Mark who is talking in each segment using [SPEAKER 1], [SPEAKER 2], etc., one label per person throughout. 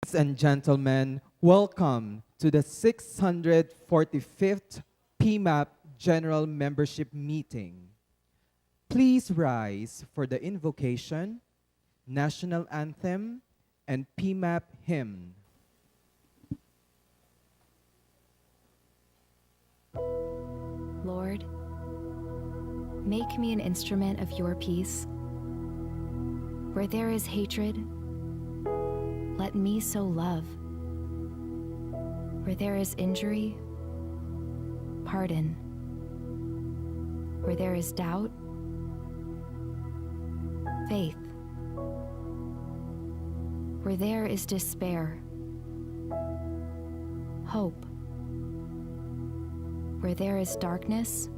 [SPEAKER 1] Ladies and gentlemen, welcome to the 645th PMAP General Membership Meeting. Please rise for the invocation, national anthem, and PMAP hymn.
[SPEAKER 2] Lord, make me an instrument of your peace. Where there is hatred, let me sow love. Where there is injury, pardon. Where there is doubt, faith. Where there is despair, hope. Where there is darkness,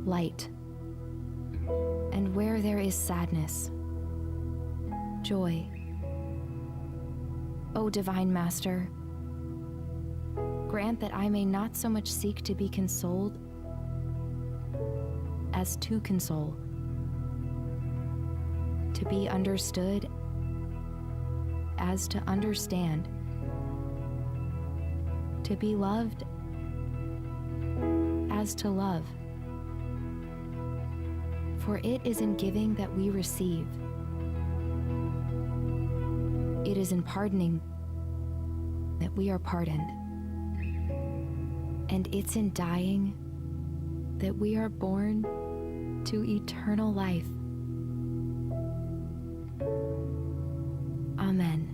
[SPEAKER 2] light. And where there is sadness, joy. O Divine Master, grant that I may not so much seek to be consoled as to console, to be understood as to understand, to be loved as to love. For it is in giving that we receive. It is in pardoning that we are pardoned. And it's in dying that we are born to eternal life. Amen.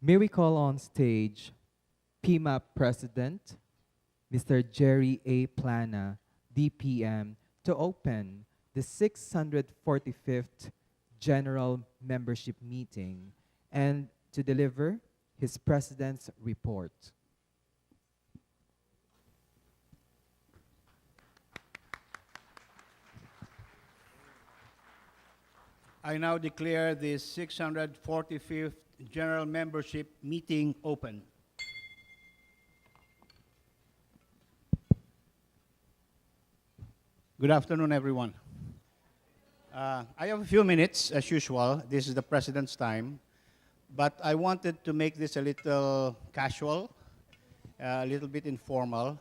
[SPEAKER 1] May we call on stage Pima President, Mr. Jerry A. Plana, DPM, to open the 645th General Membership Meeting and to deliver his President's report.
[SPEAKER 3] I now declare the 645th General Membership Meeting open. Good afternoon, everyone. I have a few minutes, as usual. This is the President's time. but I wanted to make this a little casual, a little bit informal.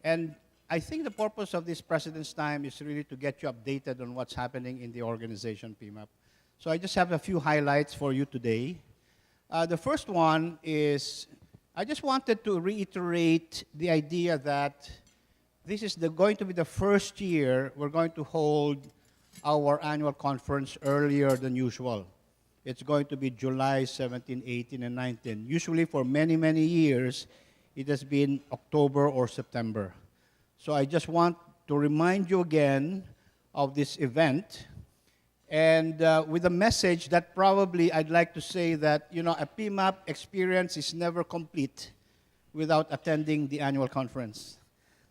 [SPEAKER 3] And I think the purpose of this President's Time is really to get you updated on what's happening in the organization, PMAP. So I just have a few highlights for you today. The first one is, I just wanted to reiterate the idea that this is going to be the first year we're going to hold our annual conference earlier than usual. It's going to be July 17, 18, and 19. Usually for many, many years, it has been October or September. So I just want to remind you again of this event, and with a message that probably I'd like to say that, you know, a PMAP experience is never complete without attending the annual conference.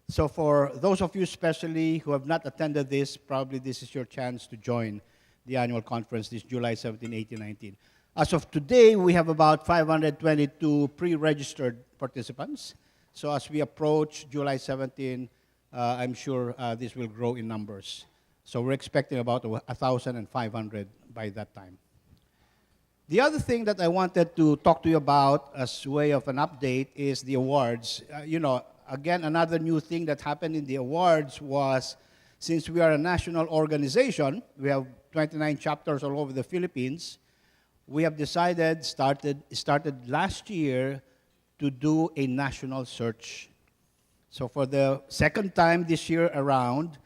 [SPEAKER 3] So for those of you especially who have not attended this, probably this is your chance to join the annual conference this July 17, 18, 19. As of today, we have about 522 pre-registered participants. So as we approach July 17, I'm sure this will grow in numbers. So we're expecting about 1,500 by that time. The other thing that I wanted to talk to you about as way of an update is the awards. You know, again, another new thing that happened in the awards was, since we are a national organization, we have 29 chapters all over the Philippines, we have decided, started last year, to do a national search. So for the second time this year around,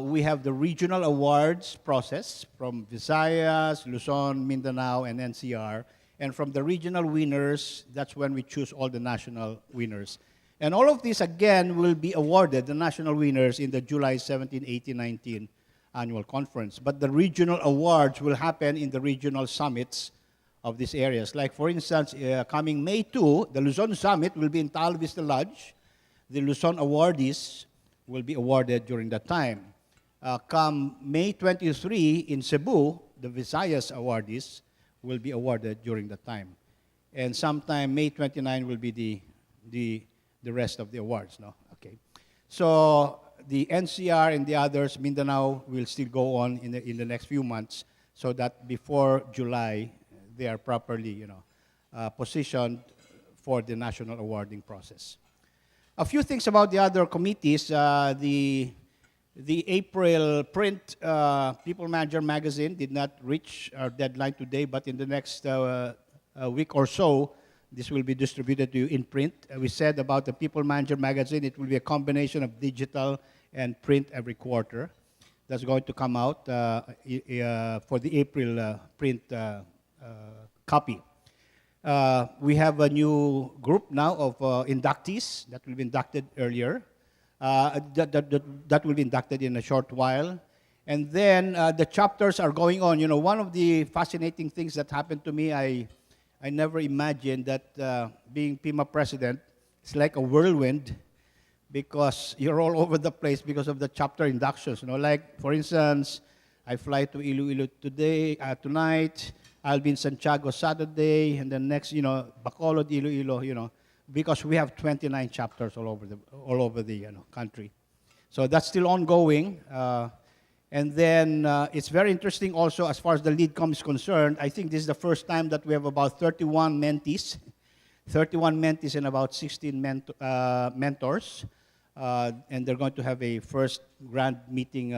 [SPEAKER 3] we have the regional awards process from Visayas, Luzon, Mindanao, and NCR. And from the regional winners, that's when we choose all the national winners. And all of these, again, will be awarded, the national winners, in the July 17, 18, 19 annual conference. But the regional awards will happen in the regional summits of these areas. Like, for instance, coming May 2, the Luzon Summit will be in Taal Vista Lodge. The Luzon awardees will be awarded during that time. Come May 23 in Cebu, the Visayas awardees will be awarded during that time. And sometime May 29 will be the rest of the awards. No? Okay. So the NCR and the others, Mindanao, will still go on in the next few months, so that before July, they are properly, you know, positioned for the national awarding process. A few things about the other committees. The April print People Manager magazine did not reach our deadline today, but in the next week or so, this will be distributed to you in print. We said about the People Manager magazine, it will be a combination of digital and print every quarter. That's going to come out for the April print copy. We have a new group now of inductees that will be inducted earlier. That will be inducted in a short while. And then the chapters are going on. You know, one of the fascinating things that happened to me, I never imagined that being Pima President is like a whirlwind, because you're all over the place because of the chapter inductions. You know, like, for instance, I fly to Iloilo tonight. I'll be in Santiago Saturday, and then next, you know, Bacolod, Iloilo, you know, because we have 29 chapters all over the country. So that's still ongoing. And then it's very interesting also as far as the LeadCom is concerned. I think this is the first time that we have about 31 mentees and about 16 mentors. And they're going to have a first grand meeting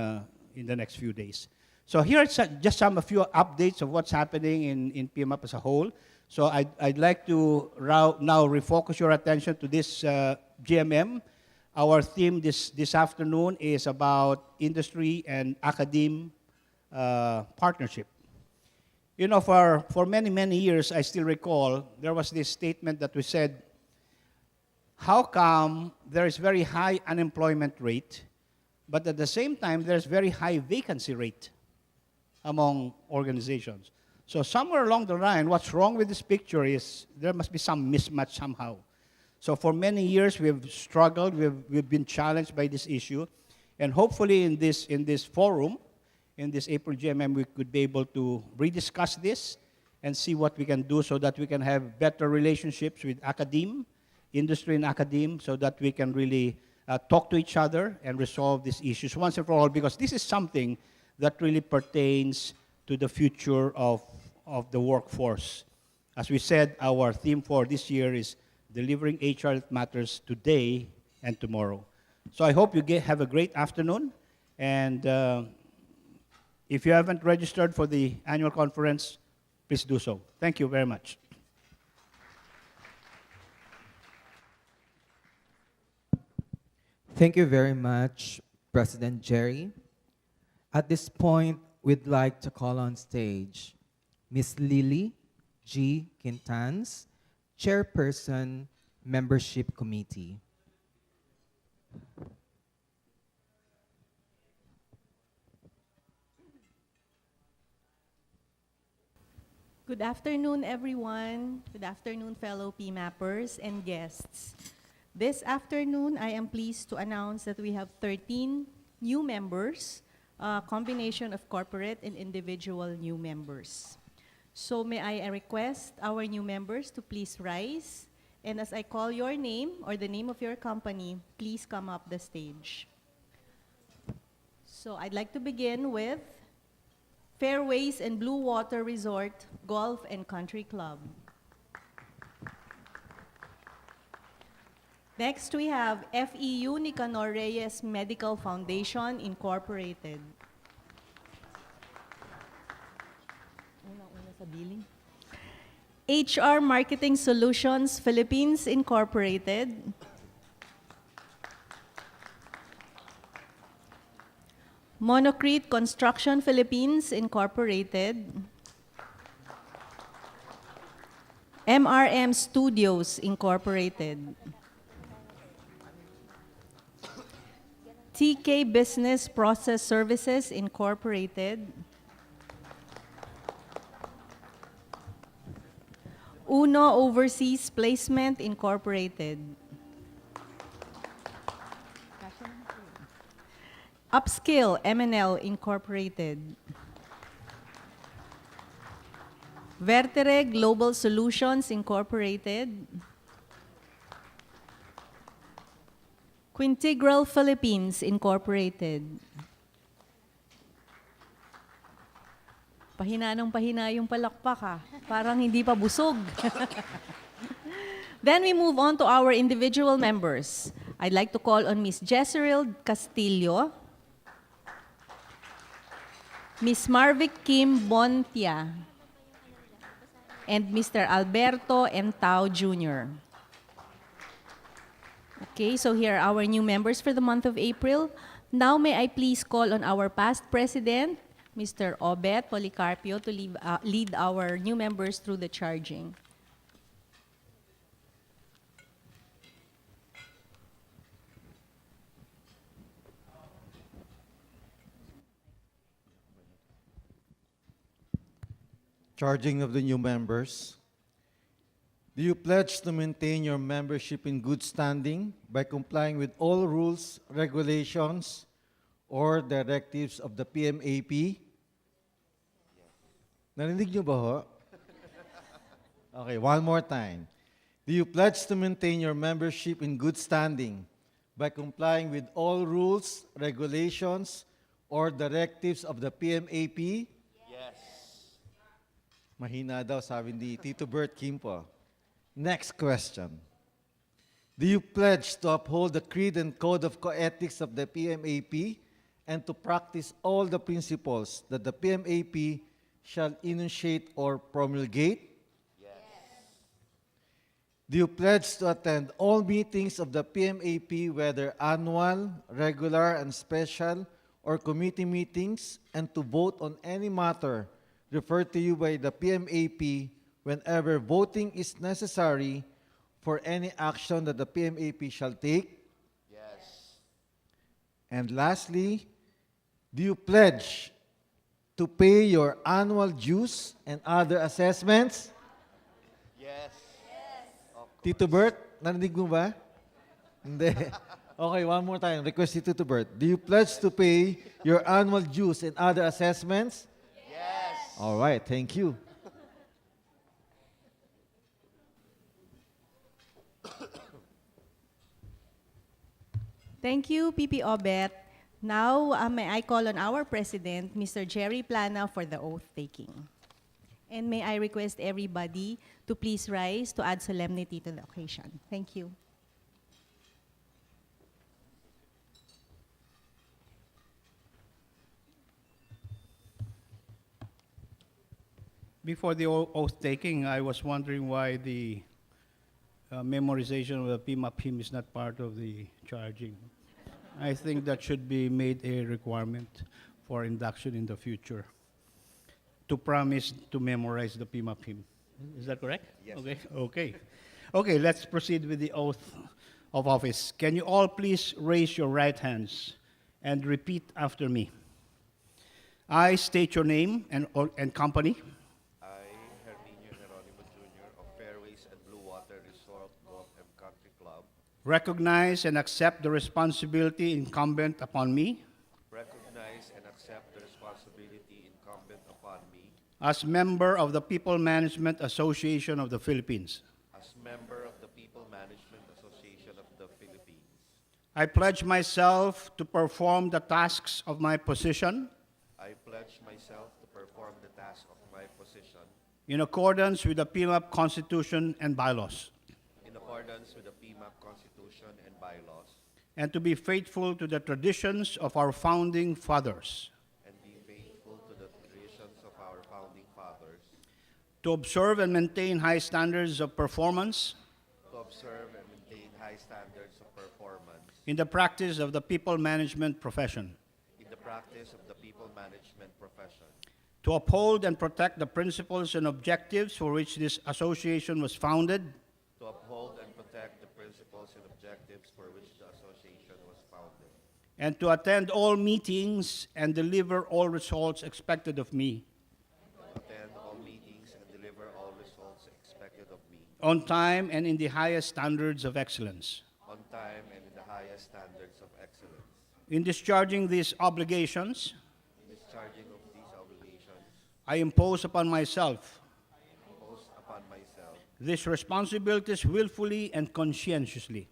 [SPEAKER 3] in the next few days. So here are just a few updates of what's happening in PMAP as a whole. So I'd like to now refocus your attention to this GMM. Our theme this afternoon is about industry and academe partnership. You know, for many, many years, I still recall, there was this statement that we said, how come there is very high unemployment rate, but at the same time, there's very high vacancy rate among organizations? So somewhere along the line, what's wrong with this picture is there must be some mismatch somehow. So for many years, we've struggled, we've been challenged by this issue, and hopefully in this forum, in this April GMM, we could be able to rediscuss this and see what we can do so that we can have better relationships with academe, industry and academe, so that we can really talk to each other and resolve these issues once and for all, because this is something that really pertains to the future of the workforce. As we said, our theme for this year is delivering HR that matters today and tomorrow. So I hope you have a great afternoon. And if you haven't registered for the annual conference, please do so. Thank you very much.
[SPEAKER 1] Thank you very much, President Jerry. At this point, we'd like to call on stage Ms. Lily G. Quintans, Chairperson, Membership Committee.
[SPEAKER 4] Good afternoon, everyone. Good afternoon, fellow PMAppers and guests. This afternoon, I am pleased to announce that we have 13 new members, a combination of corporate and individual new members. So may I request our new members to please rise, and as I call your name or the name of your company, please come up the stage. So I'd like to begin with Fairways and Blue Water Resort Golf and Country Club. Next, we have FEU Nicanor Reyes Medical Foundation, Incorporated. Una sa billing. HR Marketing Solutions Philippines, Incorporated. Monocrete Construction Philippines, Incorporated. MRM Studios, Incorporated. TK Business Process Services, Incorporated. Uno Overseas Placement, Incorporated. Upskill MNL, Incorporated. Vertere Global Solutions, Incorporated. Quintegral Philippines, Incorporated. Pahina yung palakpak ha. Parang hindi pa busog. Then we move on to our individual members. I'd like to call on Ms. Jezreel Castillo, Ms. Marvic Kim Bontia, and Mr. Alberto M. Tao Jr. Okay, so here are our new members for the month of April. Now may I please call on our past president, Mr. Obet Policarpio, to lead our new members through the charging.
[SPEAKER 5] Charging of the new members. Do you pledge to maintain your membership in good standing by complying with all rules, regulations, or directives of the PMAP? Narinig niyo ba ho? Okay, one more time. Do you pledge to maintain your membership in good standing by complying with all rules, regulations, or directives of the PMAP?
[SPEAKER 3] Yes.
[SPEAKER 5] Mahina daw, sabi ni Tito Bert Kim po. Next question. Do you pledge to uphold the creed and code of ethics of the PMAP and to practice all the principles that the PMAP shall enunciate or promulgate?
[SPEAKER 3] Yes.
[SPEAKER 5] Do you pledge to attend all meetings of the PMAP, whether annual, regular, and special, or committee meetings, and to vote on any matter referred to you by the PMAP whenever voting is necessary for any action that the PMAP shall take?
[SPEAKER 3] Yes.
[SPEAKER 5] And lastly, do you pledge to pay your annual dues and other assessments?
[SPEAKER 3] Yes.
[SPEAKER 5] Tito Bert, narinig mo ba? Hindi. Okay, one more time. Request si Tito Bert. Do you pledge to pay your annual dues and other assessments?
[SPEAKER 3] Yes.
[SPEAKER 5] All right, thank you.
[SPEAKER 4] Thank you, PP Obet. Now, may I call on our president, Mr. Jerry Plana, for the oath-taking. And may I request everybody to please rise to add solemnity to the occasion. Thank you.
[SPEAKER 3] Before the oath taking, I was wondering why the memorization of the Pima is not part of the charging. I think that should be made a requirement for induction in the future, to promise to memorize the Pima. Is that correct? Yes. Okay. Okay. Okay, let's proceed with the oath of office. Can you all please raise your right hands and repeat after me? I state your name and company.
[SPEAKER 6] I, Herminio Geronimo Jr. of Fairways and Blue Water Resort Golf and Country Club,
[SPEAKER 3] Recognize and accept the responsibility incumbent upon me
[SPEAKER 6] recognize and accept the responsibility incumbent upon me
[SPEAKER 3] as member of the People Management Association of the Philippines.
[SPEAKER 6] as member of the People Management Association of the Philippines.
[SPEAKER 3] I pledge myself to perform the tasks of my position
[SPEAKER 6] I pledge myself to perform the task of my position
[SPEAKER 3] in accordance with the PMAP Constitution and bylaws,
[SPEAKER 6] in accordance with the PMAP Constitution and bylaws,
[SPEAKER 3] and to be faithful to the traditions of our founding fathers,
[SPEAKER 6] and be faithful to the traditions of our founding fathers,
[SPEAKER 3] to observe and maintain high standards of performance
[SPEAKER 6] to observe and maintain high standards of performance
[SPEAKER 3] in the practice of the people management profession,
[SPEAKER 6] in the practice of the people management profession,
[SPEAKER 3] to uphold and protect the principles and objectives for which this association was founded,
[SPEAKER 6] to uphold and protect the principles and objectives for which the association was founded,
[SPEAKER 3] and to attend all meetings and deliver all results expected of me
[SPEAKER 6] attend all meetings and deliver all results expected of me
[SPEAKER 3] on time and in the highest standards of excellence.
[SPEAKER 6] on time and in the highest standards of excellence.
[SPEAKER 3] In discharging these obligations,
[SPEAKER 6] In discharging of these obligations,
[SPEAKER 3] I impose upon myself
[SPEAKER 6] imposed upon myself
[SPEAKER 3] these responsibilities willfully and conscientiously,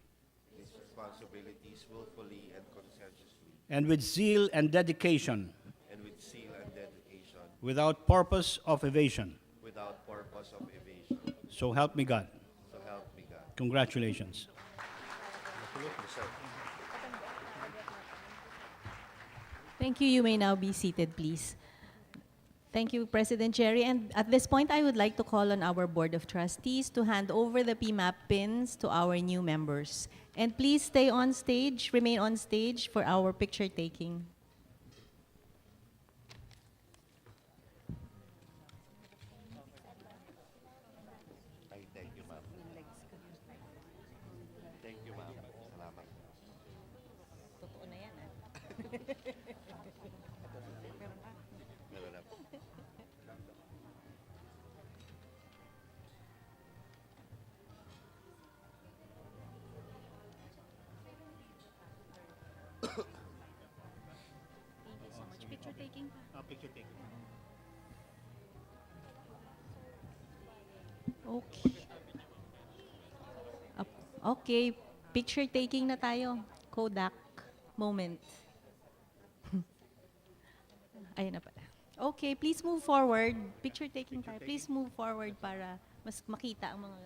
[SPEAKER 6] these responsibilities willfully and conscientiously,
[SPEAKER 3] and with zeal and dedication,
[SPEAKER 6] and with zeal and dedication,
[SPEAKER 3] without purpose of evasion.
[SPEAKER 6] without purpose of evasion.
[SPEAKER 3] So help me God.
[SPEAKER 6] So help me God.
[SPEAKER 3] Congratulations.
[SPEAKER 4] Thank you. You may now be seated, please. Thank you, President Jerry. And at this point, I would like to call on our Board of Trustees to hand over the PMAP pins to our new members. And please stay on stage, remain on stage for our picture taking.
[SPEAKER 6] Ay, thank you, ma'am. Thank you, ma'am. Salamat.
[SPEAKER 4] Totoo na yan,
[SPEAKER 6] Meron na po.
[SPEAKER 2] Thank you so much. Picture taking pa.
[SPEAKER 3] Picture taking.
[SPEAKER 4] Okay. Okay, picture taking na tayo. Kodak moment. Ayan na pala. Okay, please move forward. Picture taking tayo. Please move forward para mas makita ang mga...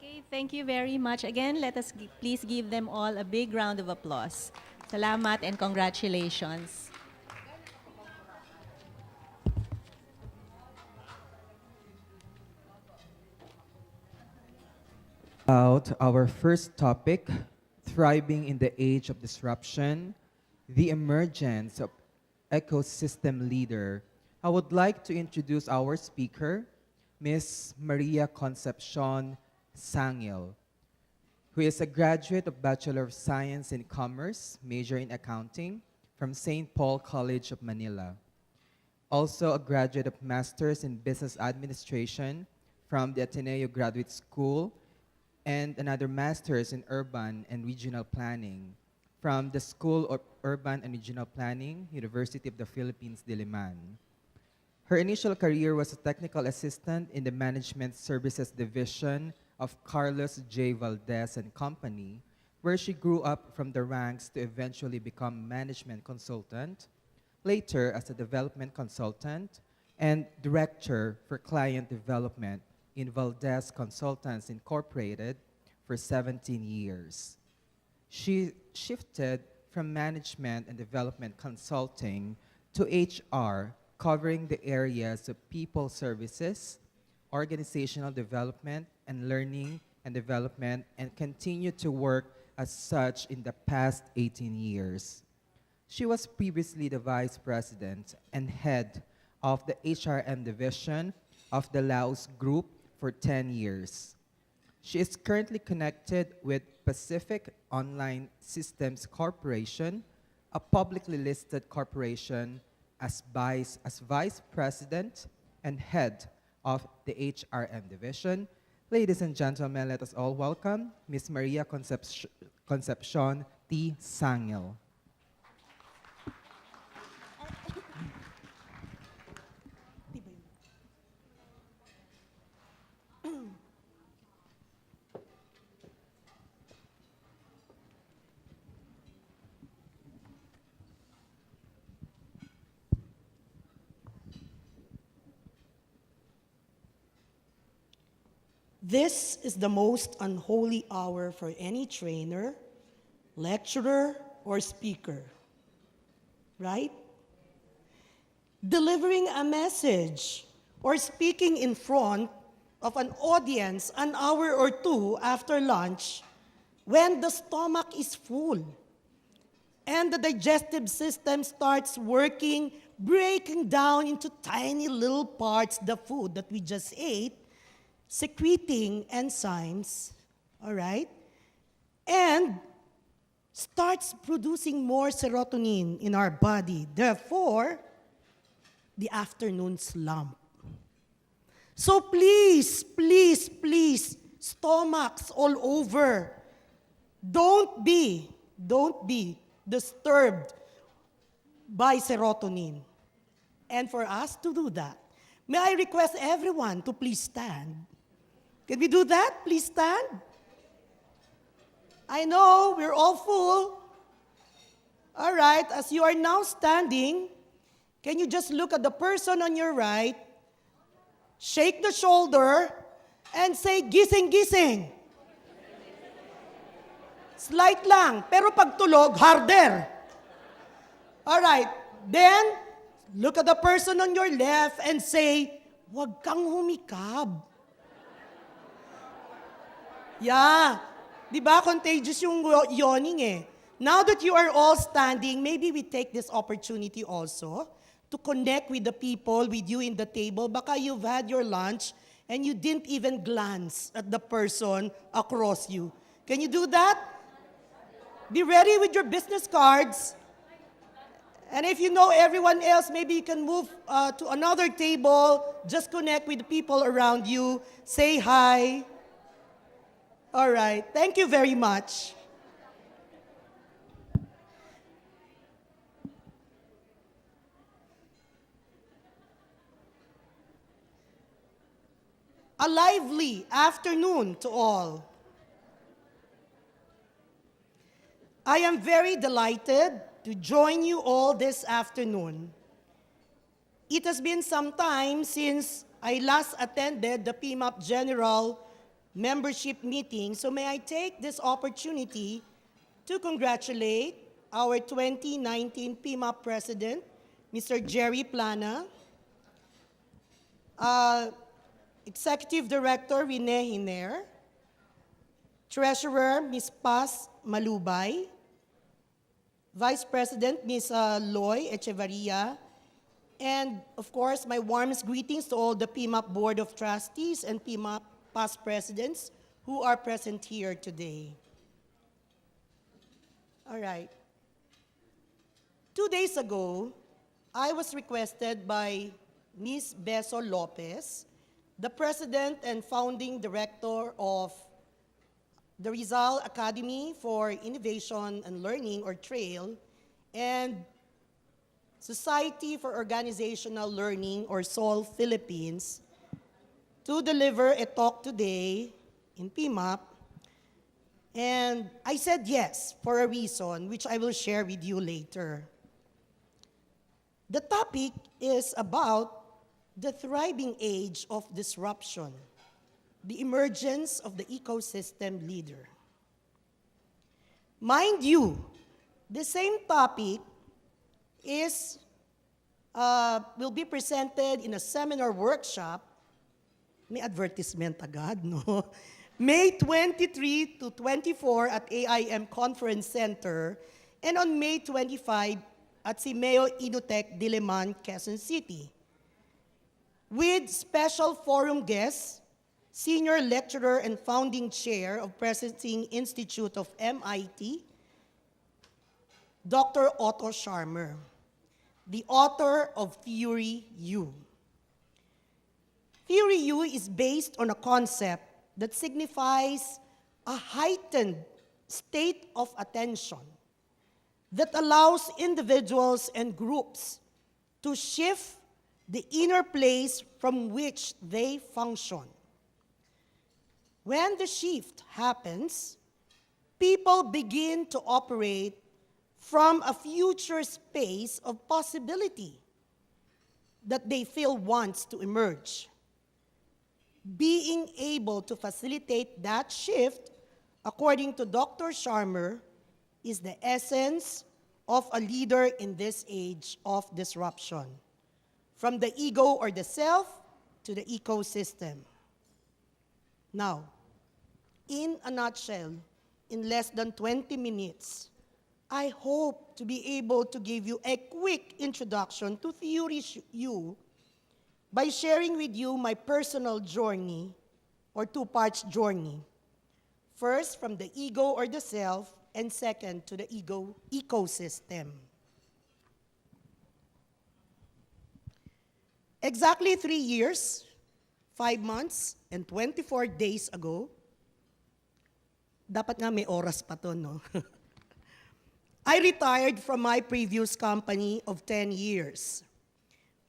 [SPEAKER 4] Okay, thank you very much. Again, let us please give them all a big round of applause. Salamat and congratulations.
[SPEAKER 1] About our first topic, thriving in the age of disruption, the emergence of ecosystem leader. I would like to introduce our speaker, Ms. Maria Concepcion Sangil, who is a graduate of Bachelor of Science in Commerce, major in accounting, from St. Paul College of Manila. Also a graduate of Masters in Business Administration from the Ateneo Graduate School and another Masters in Urban and Regional Planning from the School of Urban and Regional Planning, University of the Philippines, Diliman. Her initial career was a technical assistant in the Management Services Division of Carlos J. Valdez and Company, where she grew up from the ranks to eventually become management consultant, later as a development consultant and director for client development in Valdez Consultants Incorporated for 17 years. She shifted from management and development consulting to HR, covering the areas of people services, organizational development, and learning and development, and continued to work as such in the past 18 years. She was previously the Vice President and head of the HRM division of the Laos Group for 10 years. She is currently connected with Pacific Online Systems Corporation, a publicly listed corporation, as Vice President and head of the HRM division. Ladies and gentlemen, let us all welcome Ms. Maria Concepcion T. Sangil.
[SPEAKER 7] This is the most unholy hour for any trainer, lecturer, or speaker, right? Delivering a message or speaking in front of an audience an hour or two after lunch when the stomach is full and the digestive system starts working, breaking down into tiny little parts the food that we just ate, secreting enzymes, all right? And starts producing more serotonin in our body. Therefore, the afternoon slump. So please, please, please, stomachs all over, don't be disturbed by serotonin. And for us to do that, may I request everyone to please stand. Can we do that? Please stand. I know we're all full. All right, as you are now standing, can you just look at the person on your right, shake the shoulder, and say, gising, gising. Slight lang, pero pag tulog, harder. All right, then, look at the person on your left and say, huwag kang humikab. Yeah. Di ba? Contagious yung yawning eh. Now that you are all standing, maybe we take this opportunity also to connect with the people with you in the table. Baka you've had your lunch and you didn't even glance at the person across you. Can you do that? Be ready with your business cards. And if you know everyone else, maybe you can move to another table. Just connect with the people around you. Say hi. All right. Thank you very much. A lively afternoon to all. I am very delighted to join you all this afternoon. It has been some time since I last attended the PMAP General Membership Meeting, so may I take this opportunity to congratulate our 2019 PMAP President, Mr. Jerry Plana, Executive Director Rene Hiner, Treasurer Ms. Paz Malubay, Vice President Ms. Loy Echevarria, and of course, my warmest greetings to all the PMAP Board of Trustees and PMAP past presidents who are present here today. All right. 2 days ago, I was requested by Ms. Beso Lopez, the President and Founding Director of the Rizal Academy for Innovation and Learning, or TRAIL, and Society for Organizational Learning, or SOL Philippines, to deliver a talk today in Pima. And I said yes for a reason, which I will share with you later. The topic is about the thriving age of disruption, the emergence of the ecosystem leader. Mind you, the same topic will be presented in a seminar workshop. May advertisement agad, no? May 23 to 24 at AIM Conference Center, and on May 25 at Simeo Inutech, Diliman, Quezon City, with special forum guests, Senior Lecturer and Founding Chair of Proficiency Institute of MIT, Dr. Otto Scharmer, the author of Theory U. Theory U is based on a concept that signifies a heightened state of attention that allows individuals and groups to shift the inner place from which they function. When the shift happens, people begin to operate from a future space of possibility that they feel wants to emerge. Being able to facilitate that shift, according to Dr. Scharmer, is the essence of a leader in this age of disruption, from the ego or the self to the ecosystem. Now, in a nutshell, in less than 20 minutes, I hope to be able to give you a quick introduction to Theory U by sharing with you my personal journey, or two parts journey. First, from the ego or the self, and second, to the ecosystem. Exactly 3 years, 5 months, and 24 days ago, dapat nga may oras pa to, no? I retired from my previous company of 10 years.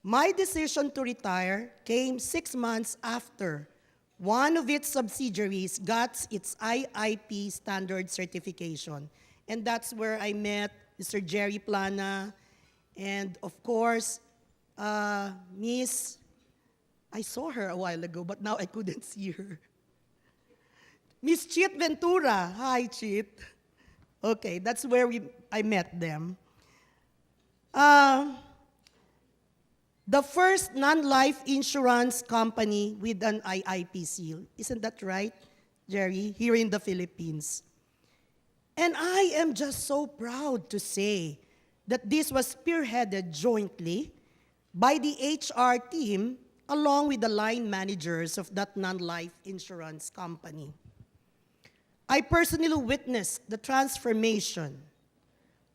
[SPEAKER 7] My decision to retire came 6 months after one of its subsidiaries got its IIP standard certification. And that's where I met Mr. Jerry Plana, and of course, Miss, I saw her a while ago, but now I couldn't see her. Miss Chit Ventura. Hi, Chit. Okay, that's where I met them. The first non-life insurance company with an IIP seal. Isn't that right, Jerry? Here in the Philippines. And I am just so proud to say that this was spearheaded jointly by the HR team along with the line managers of that non-life insurance company. I personally witnessed the transformation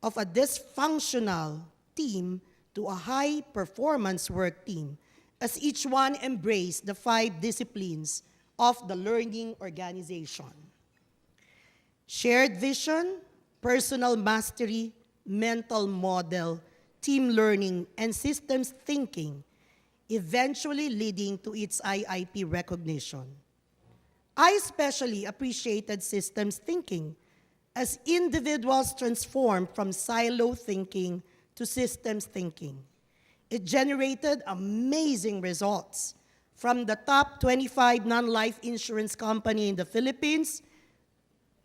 [SPEAKER 7] of a dysfunctional team to a high-performance work team as each one embraced the 5 disciplines of the learning organization: shared vision, personal mastery, mental model, team learning, and systems thinking, eventually leading to its IIP recognition. I especially appreciated systems thinking as individuals transformed from silo thinking to systems thinking. It generated amazing results. From the top 25 non-life insurance company in the Philippines,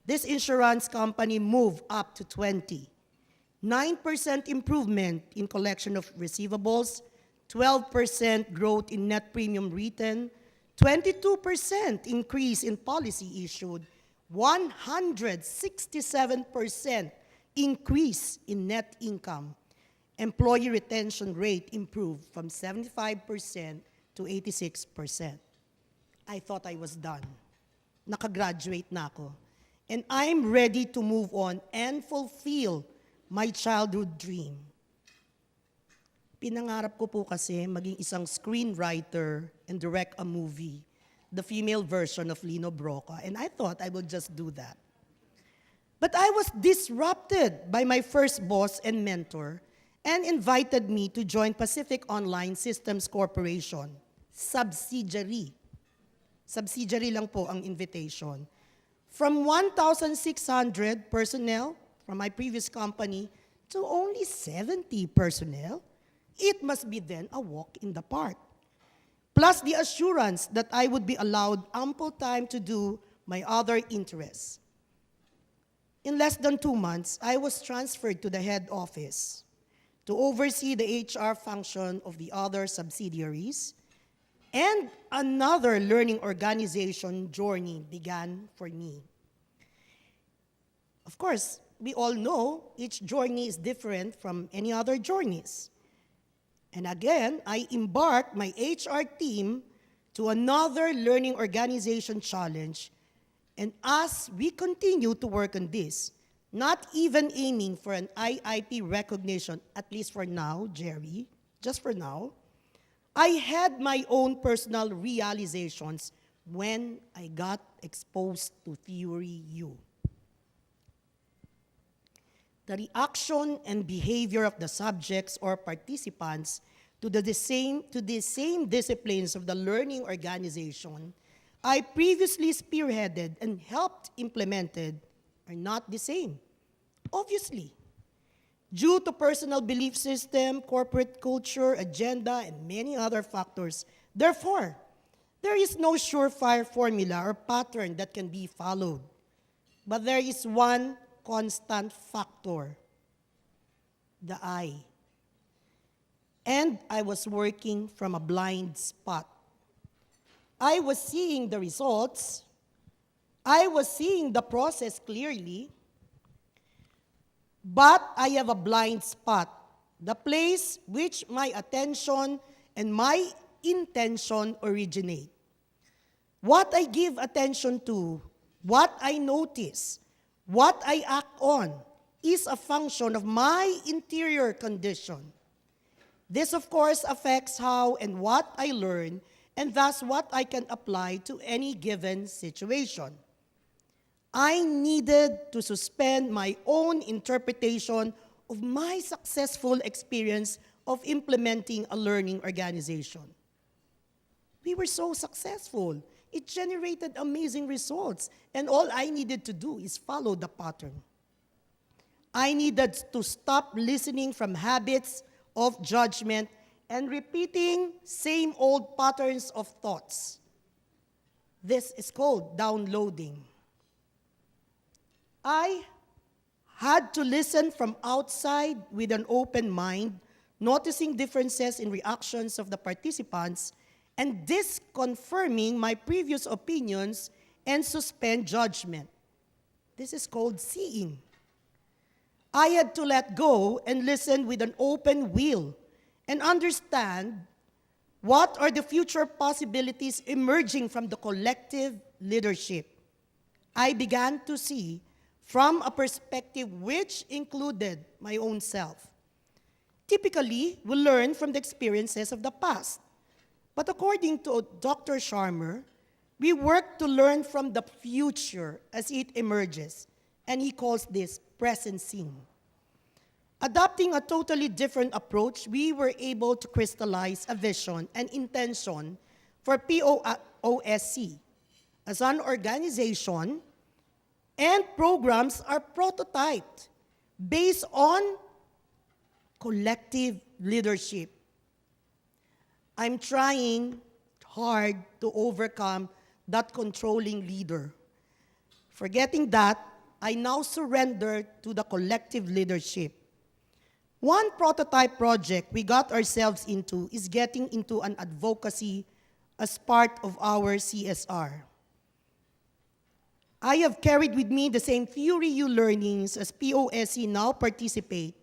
[SPEAKER 7] this insurance company moved up to 20. 9% improvement in collection of receivables, 12% growth in net premium written, 22% increase in policy issued, 167% increase in net income. Employee retention rate improved from 75% to 86%. I thought I was done. Nakagraduate na ako. And I'm ready to move on and fulfill my childhood dream. Pinangarap ko po kasi maging isang screenwriter and direct a movie, the female version of Lino Broca, and I thought I would just do that. But I was disrupted by my first boss and mentor and invited me to join Pacific Online Systems Corporation, subsidiary. Subsidiary lang po ang invitation. From 1,600 personnel from my previous company to only 70 personnel, it must be then a walk in the park. Plus the assurance that I would be allowed ample time to do my other interests. In less than 2 months, I was transferred to the head office to oversee the HR function of the other subsidiaries, and another learning organization journey began for me. Of course, we all know each journey is different from any other journeys. And again, I embarked my HR team to another learning organization challenge. And as we continue to work on this, not even aiming for an IIP recognition, at least for now, Jerry, just for now, I had my own personal realizations when I got exposed to Theory U. The reaction and behavior of the subjects or participants to the same disciplines of the learning organization I previously spearheaded and helped implemented are not the same, obviously. Due to personal belief system, corporate culture, agenda, and many other factors. Therefore, there is no surefire formula or pattern that can be followed. But there is one constant factor, the I. And I was working from a blind spot. I was seeing the results. I was seeing the process clearly. But I have a blind spot, the place which my attention and my intention originate. What I give attention to, what I notice, what I act on, is a function of my interior condition. This, of course, affects how and what I learn, and thus what I can apply to any given situation. I needed to suspend my own interpretation of my successful experience of implementing a learning organization. We were so successful. It generated amazing results, and all I needed to do is follow the pattern. I needed to stop listening from habits of judgment and repeating same old patterns of thoughts. This is called downloading. I had to listen from outside with an open mind, noticing differences in reactions of the participants, and disconfirming my previous opinions and suspend judgment. This is called seeing. I had to let go and listen with an open will and understand what are the future possibilities emerging from the collective leadership. I began to see from a perspective which included my own self. Typically, we learn from the experiences of the past. But according to Dr. Sharma, we work to learn from the future as it emerges, and he calls this presencing. Adopting a totally different approach, we were able to crystallize a vision and intention for POSC as an organization, and programs are prototyped based on collective leadership. I'm trying hard to overcome that controlling leader. Forgetting that, I now surrender to the collective leadership. One prototype project we got ourselves into is getting into an advocacy as part of our CSR. I have carried with me the same Theory U learnings as POSC now participate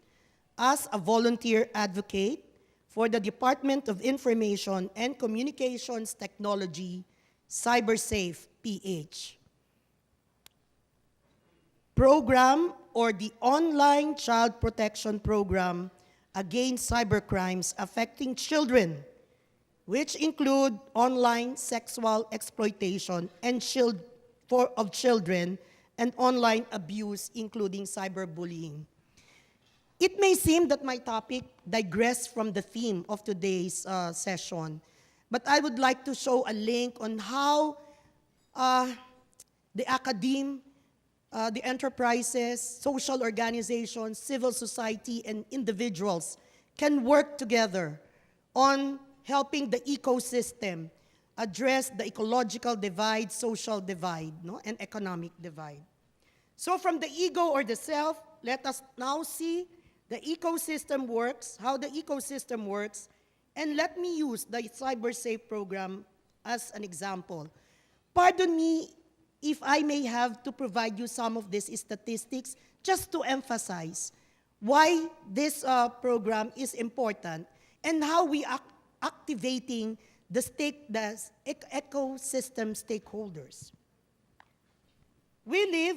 [SPEAKER 7] as a volunteer advocate for the Department of Information and Communications Technology, CyberSafe PH. Program or the Online Child Protection Program against cybercrimes affecting children, which include online sexual exploitation and of children and online abuse, including cyberbullying. It may seem that my topic digressed from the theme of today's session, but I would like to show a link on how the academe, the enterprises, social organizations, civil society, and individuals can work together on helping the ecosystem address the ecological divide, social divide, and economic divide. So from the ego or the self, let us now see the ecosystem works, how the ecosystem works, and let me use the CyberSafe program as an example. Pardon me if I may have to provide you some of these statistics just to emphasize why this program is important and how we are activating the ecosystem stakeholders. We live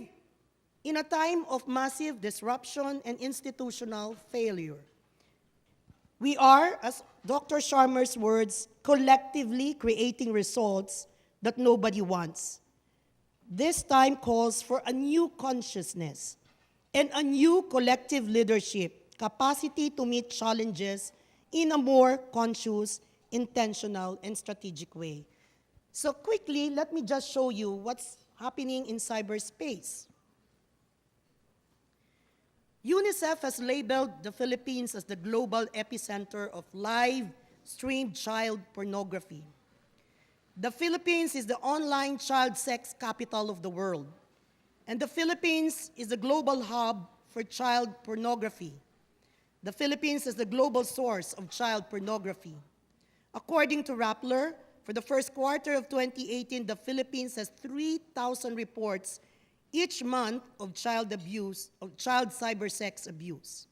[SPEAKER 7] in a time of massive disruption and institutional failure. We are, as Dr. Sharma's words, collectively creating results that nobody wants. This time calls for a new consciousness and a new collective leadership, capacity to meet challenges in a more conscious, intentional, and strategic way. So quickly, let me just show you what's happening in cyberspace. UNICEF has labeled the Philippines as the global epicenter of live-streamed child pornography. The Philippines is the online child sex capital of the world, and the Philippines is the global hub for child pornography. The Philippines is the global source of child pornography. According to Rappler, for the first quarter of 2018, the Philippines has 3,000 reports each month of child abuse, of child cyber sex abuse.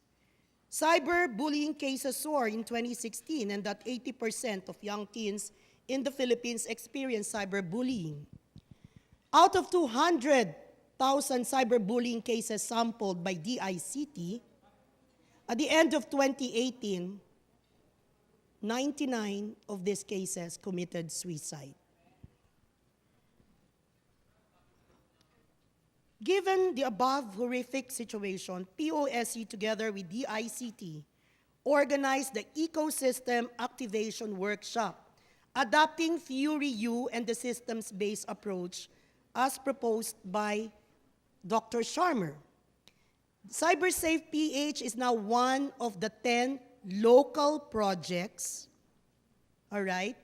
[SPEAKER 7] Cyberbullying cases soar in 2016, and that 80% of young teens in the Philippines experience cyberbullying. Out of 200,000 cyberbullying cases sampled by DICT, at the end of 2018, 99 of these cases committed suicide. Given the above horrific situation, POSC together with DICT organized the Ecosystem Activation Workshop, adopting Theory U and the systems-based approach as proposed by Dr. Sharma. CyberSafe PH is now one of the 10 local projects, all right,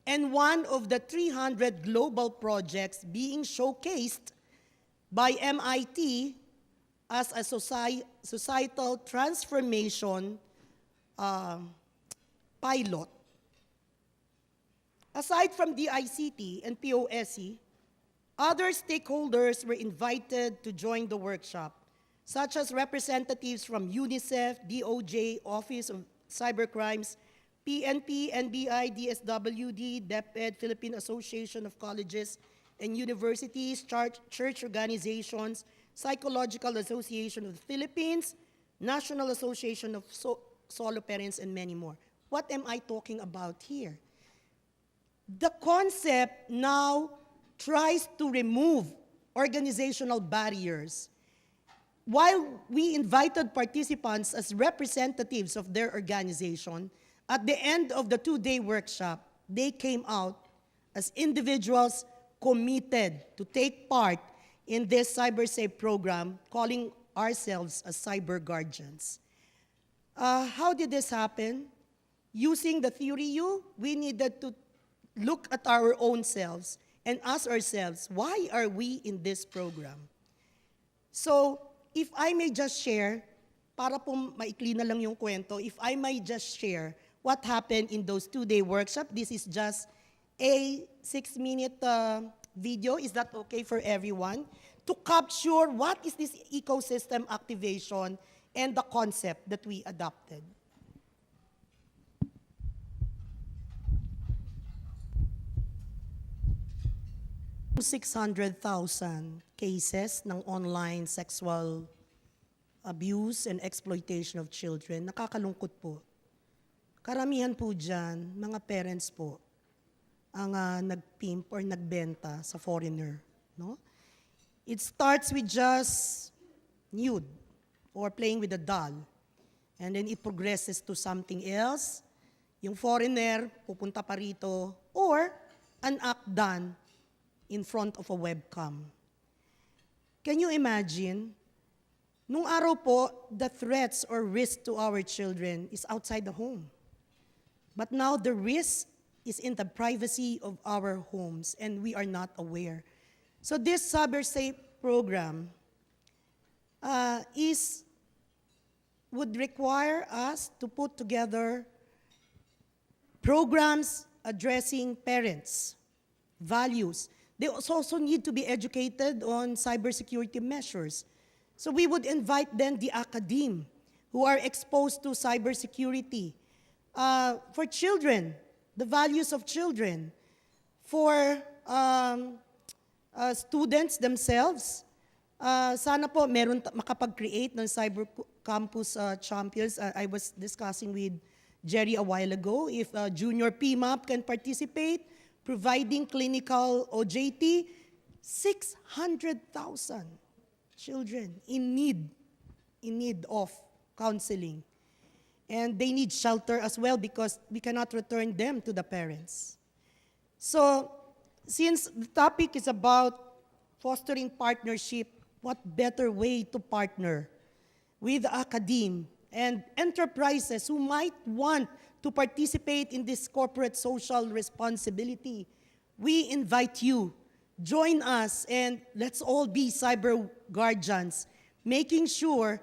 [SPEAKER 7] and one of the 300 global projects being showcased by MIT as a societal transformation pilot. Aside from DICT and POSC, other stakeholders were invited to join the workshop, such as representatives from UNICEF, DOJ, Office of Cybercrimes, PNP, NBI, DSWD, DepEd, Philippine Association of Colleges and Universities, church organizations, Psychological Association of the Philippines, National Association of Solo Parents, and many more. What am I talking about here? The concept now tries to remove organizational barriers. While we invited participants as representatives of their organization, at the end of the 2-day workshop, they came out as individuals committed to take part in this CyberSafe program, calling ourselves as cyber guardians. How did this happen? Using the Theory U, we needed to look at our own selves and ask ourselves, why are we in this program? So, if I may just share, para po maikli na lang yung kwento, if I may just share what happened in those 2-day workshop, this is just a 6-minute video. Is that okay for everyone? To capture what is this ecosystem activation and the concept that we adopted. 600,000 cases ng online sexual abuse and exploitation of children, nakakalungkot po. Karamihan po dyan, mga parents po, ang nagpimp or nagbenta sa foreigner. No? It starts with just nude or playing with a doll. And then it progresses to something else. Yung foreigner, pupunta pa rito. Or an act done in front of a webcam. Can you imagine? Nung araw po, the threats or risk to our children is outside the home. But now the risk is in the privacy of our homes and we are not aware. So this Cyber Safe program would require us to put together programs addressing parents, values. They also need to be educated on cybersecurity measures. So we would invite then the academe who are exposed to cybersecurity. For children, the values of children. For students themselves, sana po meron makapag-create ng cyber campus champions. I was discussing with Jerry a while ago, if junior Pima can participate, providing clinical OJT, 600,000 children in need of counseling. And they need shelter as well because we cannot return them to the parents. So, since the topic is about fostering partnership, what better way to partner with academe and enterprises who might want to participate in this corporate social responsibility? We invite you, join us, and let's all be cyber guardians, making sure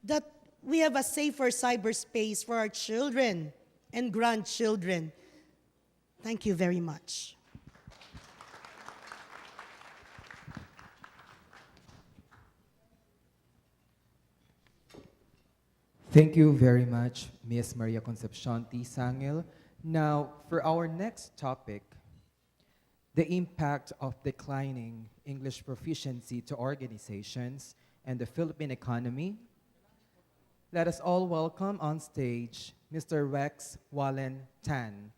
[SPEAKER 7] that we have a safer cyberspace for our children and grandchildren. Thank you very much.
[SPEAKER 1] Thank you very much, Ms. Maria Concepcion T. Sangil. Now, for our next topic, the impact of declining English proficiency to organizations and the Philippine economy. Let us all welcome on stage Mr. Rex Wallen Tan,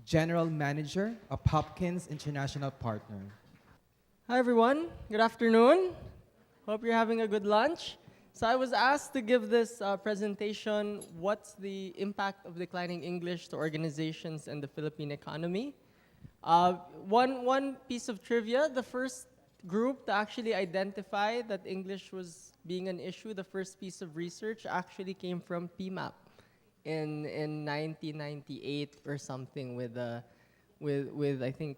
[SPEAKER 1] General Manager of Hopkins International Partner.
[SPEAKER 8] Hi everyone, good afternoon. Hope you're having a good lunch. So I was asked to give this presentation, what's the impact of declining English to organizations and the Philippine economy. One piece of trivia, the first group to actually identify that English was being an issue, the first piece of research actually came from PMAP in 1998 or something with I think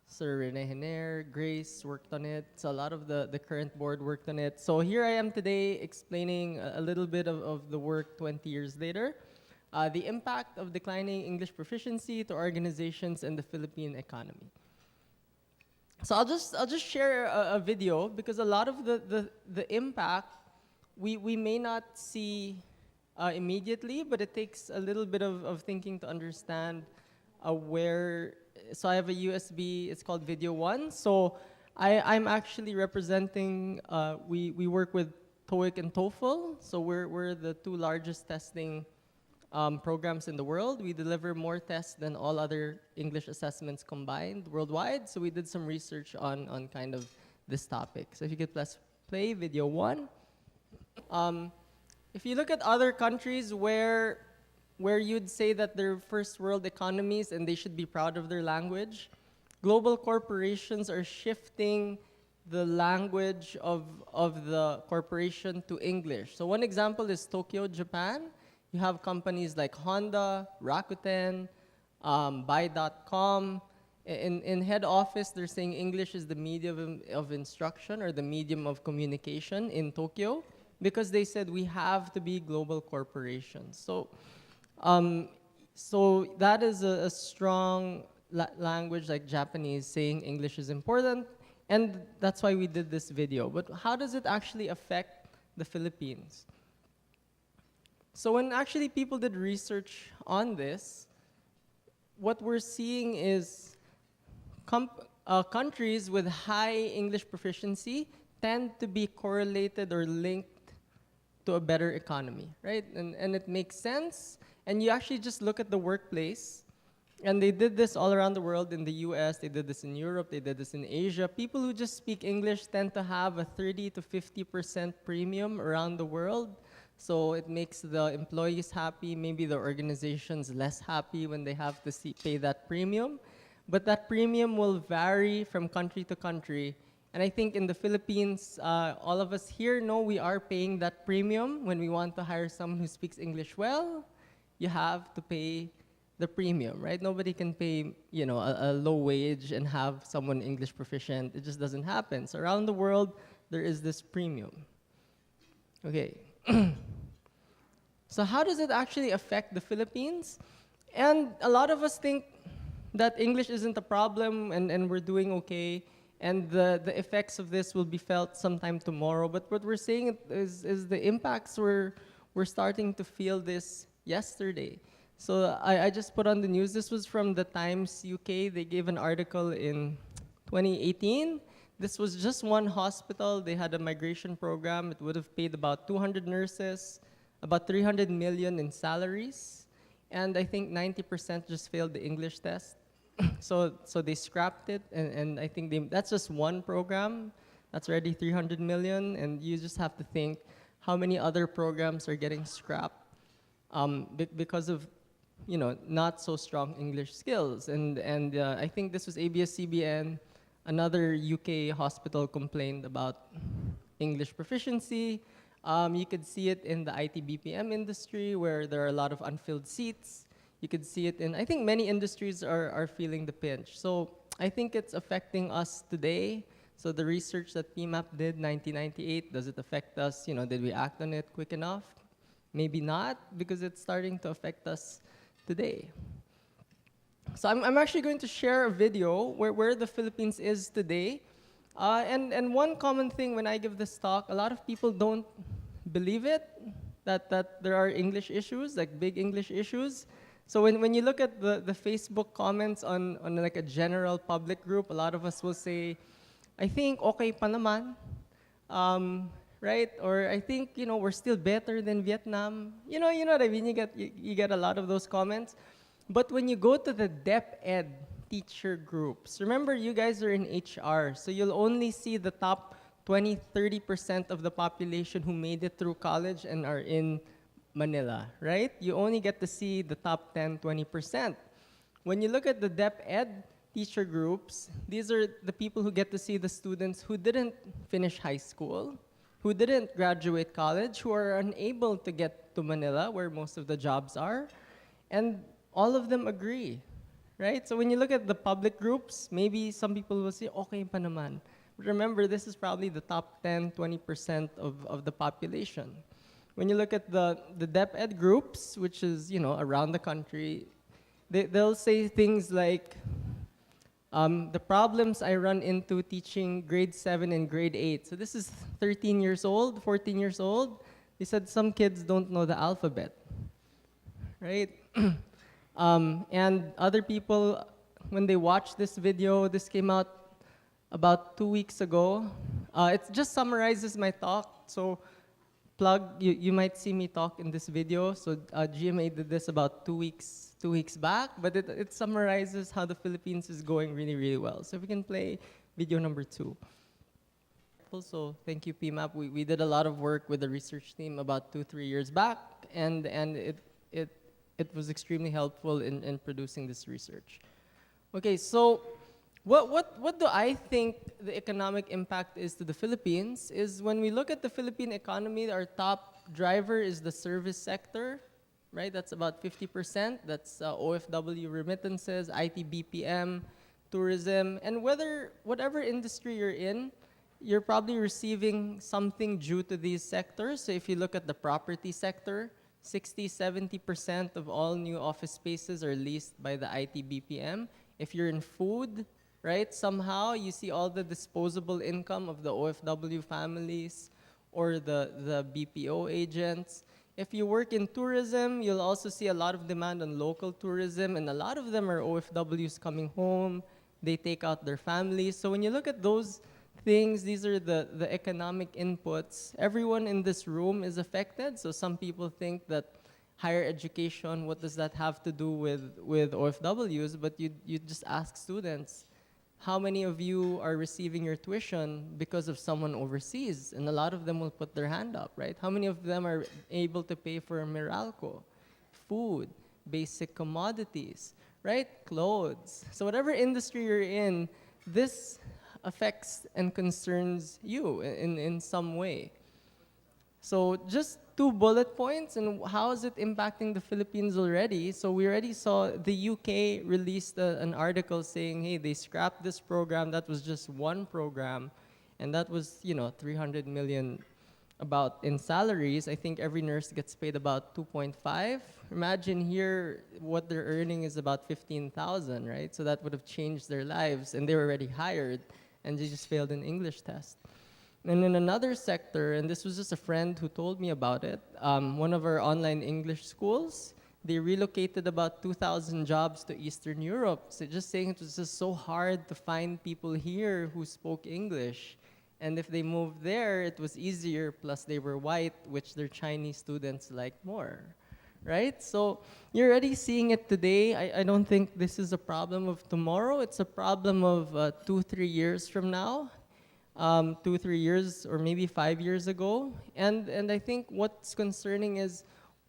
[SPEAKER 8] Sir Rene Hiner, Grace worked on it. So a lot of the current board worked on it. So here I am today explaining a little bit of the work 20 years later. The impact of declining English proficiency to organizations and the Philippine economy. So I'll just share a video because a lot of the impact we may not see immediately, but it takes a little bit of thinking to understand where. So I have a USB, it's called Video One. So I'm actually representing, we work with TOEIC and TOEFL. So we're the two largest testing programs in the world. We deliver more tests than all other English assessments combined worldwide. So we did some research on kind of this topic. So if you could please play Video One. If you look at other countries where you'd say that they're first world economies and they should be proud of their language, global corporations are shifting the language of the corporation to English. So one example is Tokyo, Japan. You have companies like Honda, Rakuten, Buy.com. In head office, they're saying English is the medium of instruction or the medium of communication in Tokyo because they said we have to be global corporations. So that is a strong language like Japanese saying English is important, and that's why we did this video. But how does it actually affect the Philippines? So when actually people did research on this, what we're seeing is countries with high English proficiency tend to be correlated or linked to a better economy, right? And it makes sense. And you actually just look at the workplace, and they did this all around the world. In the US, they did this in Europe, they did this in Asia. People who just speak English tend to have a 30 to 50% premium around the world. So it makes the employees happy, maybe the organization's less happy when they have to pay that premium. But that premium will vary from country to country. And I think in the Philippines, all of us here know we are paying that premium. When we want to hire someone who speaks English well, you have to pay the premium, right? Nobody can pay, a low wage and have someone English proficient. It just doesn't happen. So around the world, there is this premium. Okay. So how does it actually affect the Philippines? And a lot of us think that English isn't a problem and we're doing okay, and the effects of this will be felt sometime tomorrow. But what we're saying is the impacts we're starting to feel this yesterday. So I just put on the news. This was from the Times UK. They gave an article in 2018. This was just one hospital. They had a migration program. It would have paid about 200 nurses, about 300 million in salaries, and I think 90% just failed the English test. So they scrapped it, and I think that's just one program. That's already 300 million, and you just have to think how many other programs are getting scrapped because of not so strong English skills. And I think this was ABS-CBN. Another UK hospital complained about English proficiency. You could see it in the IT BPM industry, where there are a lot of unfilled seats. You could see it in, I think many industries are feeling the pinch. So I think it's affecting us today. So the research that PMAP did 1998, does it affect us? Did we act on it quick enough? Maybe not, because it's starting to affect us today. So I'm actually going to share a video where the Philippines is today. And one common thing when I give this talk, a lot of people don't believe it, that there are English issues, like big English issues. So when you look at the Facebook comments on like a general public group, a lot of us will say, I think okay pa naman, right? Or I think, we're still better than Vietnam. You know what I mean? You get a lot of those comments. But when you go to the DepEd teacher groups, remember you guys are in HR, so you'll only see the top 20-30% of the population who made it through college and are in Manila, right? You only get to see the top 10-20%. When you look at the DepEd teacher groups, these are the people who get to see the students who didn't finish high school, who didn't graduate college, who are unable to get to Manila, where most of the jobs are, and all of them agree, right? So when you look at the public groups, maybe some people will say, okay pa naman. But remember, this is probably the top 10-20% of the population. When you look at the DepEd groups, which is, around the country, they'll say things like, the problems I run into teaching grade 7 and grade 8. So this is 13 years old, 14 years old. They said some kids don't know the alphabet, right? And other people, when they watch this video, this came out about 2 weeks ago. It just summarizes my talk. So you might see me talk in this video. So GMA did this about 2 weeks back, but it summarizes how the Philippines is going really, really well. So if we can play video number 2. Also, thank you, PMAP. We did a lot of work with the research team about 2-3 years back, and it was extremely helpful in producing this research. Okay, so what do I think the economic impact is to the Philippines is when we look at the Philippine economy, our top driver is the service sector, right? That's about 50%. That's OFW remittances, IT BPM, tourism, and whatever industry you're in, you're probably receiving something due to these sectors. So if you look at the property sector, 60-70% of all new office spaces are leased by the IT BPM. If you're in food, right, somehow you see all the disposable income of the OFW families or the BPO agents. If you work in tourism, you'll also see a lot of demand on local tourism, and a lot of them are OFWs coming home. They take out their families. So when you look at those things, these are the economic inputs. Everyone in this room is affected. So some people think that higher education, what does that have to do with OFWs? But you just ask students, how many of you are receiving your tuition because of someone overseas? And a lot of them will put their hand up, right? How many of them are able to pay for Meralco, food, basic commodities, right? Clothes. So whatever industry you're in, this affects and concerns you in some way. So just 2 bullet points, and how is it impacting the Philippines already? So we already saw the UK released an article saying, hey, they scrapped this program. That was just one program, and that was, 300 million about in salaries. I think every nurse gets paid about 2.5. Imagine here what they're earning is about 15,000, right? So that would have changed their lives, and they were already hired, and they just failed an English test. And in another sector, and this was just a friend who told me about it, one of our online English schools, they relocated about 2,000 jobs to Eastern Europe. So just saying it was just so hard to find people here who spoke English. And if they moved there, it was easier, plus they were white, which their Chinese students liked more, right? So you're already seeing it today. I don't think this is a problem of tomorrow. It's a problem of 2-3 years from now. 2-3 years or maybe 5 years ago. And I think what's concerning is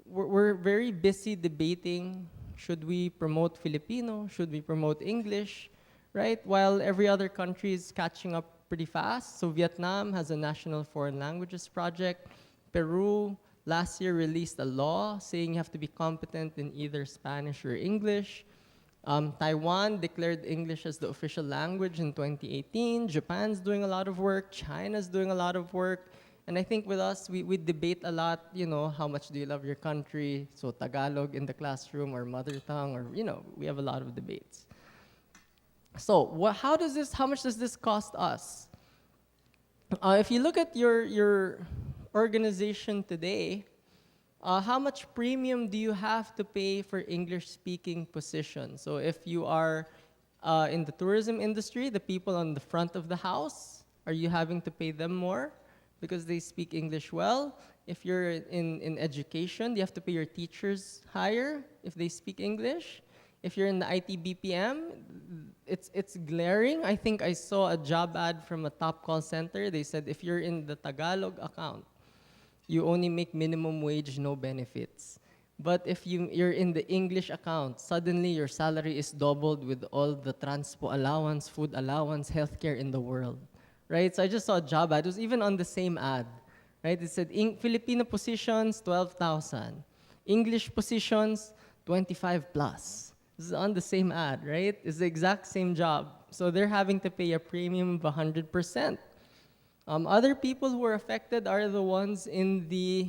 [SPEAKER 8] we're very busy debating, should we promote Filipino, should we promote English, right? While every other country is catching up pretty fast. So Vietnam has a national foreign languages project. Peru last year released a law saying you have to be competent in either Spanish or English. Taiwan declared English as the official language in 2018. Japan's doing a lot of work. China's doing a lot of work. And I think with us, we debate a lot, how much do you love your country? So Tagalog in the classroom or mother tongue, or, we have a lot of debates. So how much does this cost us? If you look at your organization today, how much premium do you have to pay for English-speaking positions? So if you are in the tourism industry, the people on the front of the house, are you having to pay them more because they speak English well? If you're in education, do you have to pay your teachers higher if they speak English? If you're in the IT BPM, it's glaring. I think I saw a job ad from a top call center. They said if you're in the Tagalog account, you only make minimum wage, no benefits. But if you're in the English account, suddenly your salary is doubled with all the transpo allowance, food allowance, healthcare in the world, right? So I just saw a job ad. It was even on the same ad, right? It said Filipino positions, 12,000. English positions, 25 plus. This is on the same ad, right? It's the exact same job. So they're having to pay a premium of 100%. Other people who are affected are the ones in the